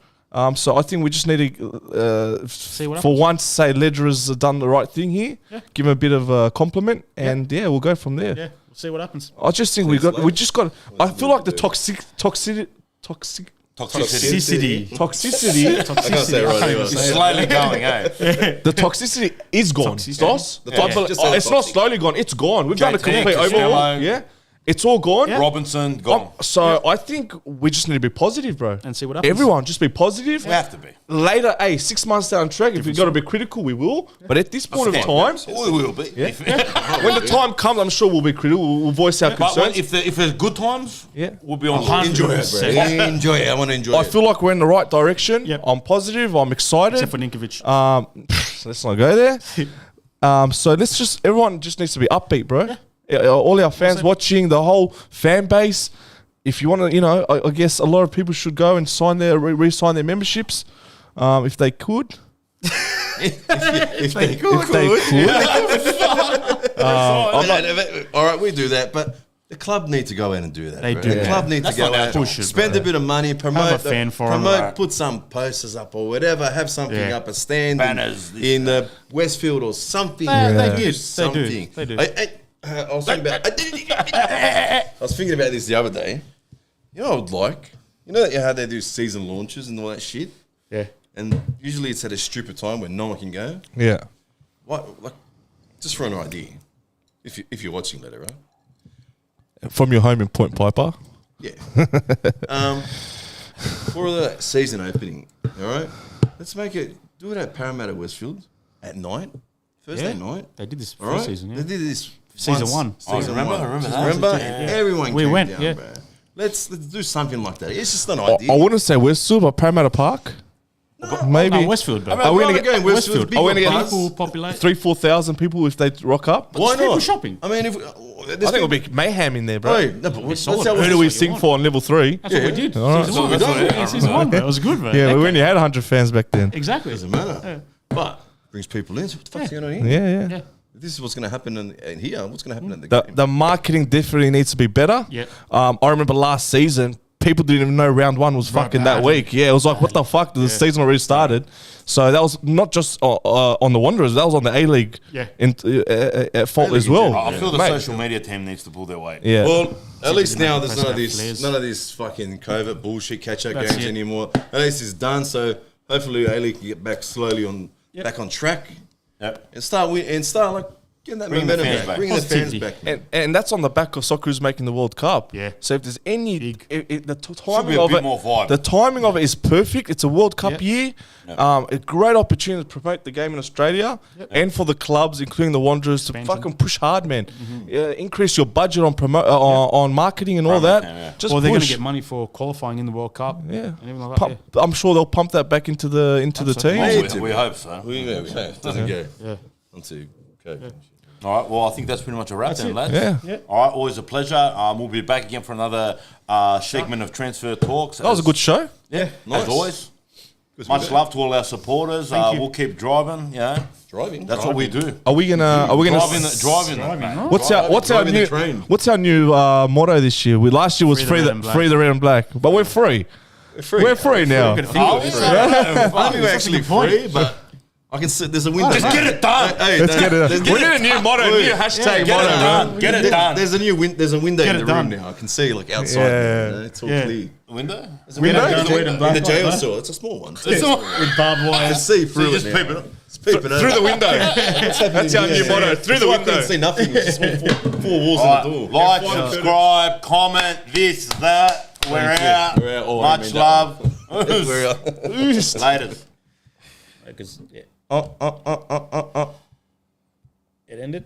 So I think we just need to, See what for happens. once, say Ledger has done the right thing here. Yeah. Give him a bit of a compliment, and we'll go from there. Yeah, we'll see what happens. I just think we just got. I feel like the toxicity. Toxicity. Toxicity. Toxicity. I can't say it right either. It's slowly going, eh? The toxicity is gone. Doss. The I toxic- bel- just say it's not toxic. slowly gone. It's gone. We've done a JT, complete Cristiano. overhaul. Yeah, it's all gone. Robinson, gone. So I think we just need to be positive, bro. And see what happens. Everyone, just be positive. We have to be. Later, 6 months down the track, if we've got to be critical, we will. But at this point of time, We will be. when the time comes, I'm sure we'll be critical. We'll voice our But concerns. if there's good times, Yeah. we'll be on. 100%. Enjoy it, bro. Enjoy it. I want to enjoy I it. feel like we're in the right direction. Yep. I'm positive. I'm excited. Except for Ninkovic. Let's not go there. So let's everyone just needs to be upbeat, bro. All our fans watching, the whole fan base. If you want to, I guess a lot of people should go and sign re-sign their memberships, if they could. If they could. If they could. All right, we do that, but the club need to go out and do that. They bro. do. The Yeah. club need That's to go not our out, job. Push it, spend bro. a bit of money, promote, Have a fan forum, right. put some posters up or whatever, have something Yeah. up, a stand Banners, in the Westfield or something. They do. Something. They do. I was thinking about. I was thinking about this the other day. You know what I would like? You know how they do season launches and all that shit, Yeah. and usually it's at a stupid time when no one can go. Yeah. What, like, just for an idea, if you're watching later, right? From your home in Point Piper. Yeah. For the season opening, all right? Let's do it at Parramatta Westfield at night, Thursday night. They did this All first right? season, yeah. They did this Season one. Season remember? one. I remember that. Remember? Yeah. Everyone We came went, down, yeah. bro. Let's do something like that. It's just an I idea. wouldn't say Westfield, but Parramatta Park. Maybe. No, Westfield, bro. I mean, Are we rather gonna go in Westfield, Westfield. big Are we gonna get buzz. People populate. 3,000-4,000 people if they rock up. Why people not? shopping. I mean, if I think it'll be mayhem in there, bro. Hey, no, but let's solid. how Who do we sing want. for on level 3? That's what we did. Alright. Season one. That's what we done. Yeah, season one, bro. It was good, man. Yeah, we only had 100 fans back then. Exactly. doesn't matter. But brings people in. So what the fuck's going on here? Yeah. Yeah. If this is what's going to happen in here, what's going to happen in the game? The marketing definitely needs to be better. Yeah. I remember last season, people didn't even know round 1 was fucking that bad. week. Yeah, it was like, what the fuck? The season already started. So that was not just on the Wanderers, that was on the A-League at fault as well. I feel the Mate. social media team needs to pull their weight. Yeah. Well, at least now there's That's none of about these flares. fucking COVID bullshit catch-up That's games it. anymore. At least it's done. So hopefully A-League can get back slowly back on track Yep. and start like getting that Bringing the momentum fans back, back. bringing the fans Positivity. back. And that's on the back of Socceroos making the World Cup. Yeah. So if there's any, Big. the timing be a of bit it, more vibe. the timing of it is perfect. It's a World Cup year. A great opportunity to promote the game in Australia and for the clubs, including the Wanderers, to fucking push hard, man. Increase your budget on on marketing and all that. Yeah. Just Or they're going to push. get money for qualifying in the World Cup. Yeah. And everything like that. Pump, I'm sure they'll pump that back into the team. Well, we hope so. We doesn't go. Yeah. Onto COVID. All right. Well, I think that's pretty much a wrap then, it. lads. Yeah. All right. Always a pleasure. We'll be back again for another segment of Transfer Talks. That was a good show. Yeah. Nice. As always. Much love to all our supporters. you. We'll keep driving. Driving. That's what we do. Are we gonna? Driving. What's our Driving the new? train. What's our new motto this year? Last year was Free the red and black. free the red and black, but we're free. We're free now. I don't think we're actually free, but I can see there's a window. Just get it done. Hey, Let's get it. there's- We need a new motto, new hashtag Get it motto. done. Get it done. There's a new there's a window in it the done. room now. I can see like outside. Yeah. It's all Yeah. clear. Window? There's a window in the jail like cell. It's a small one. It's all- With barbed I wire. can see through just it now. peep it up. It's peeping Through the window. That's our new motto. Through the I window. couldn't see nothing. It's just four walls All in the right, door. like, subscribe, comment, this, that. We're out. We're out. Oh, I Much mean that love. We're out. Later. Because it ended.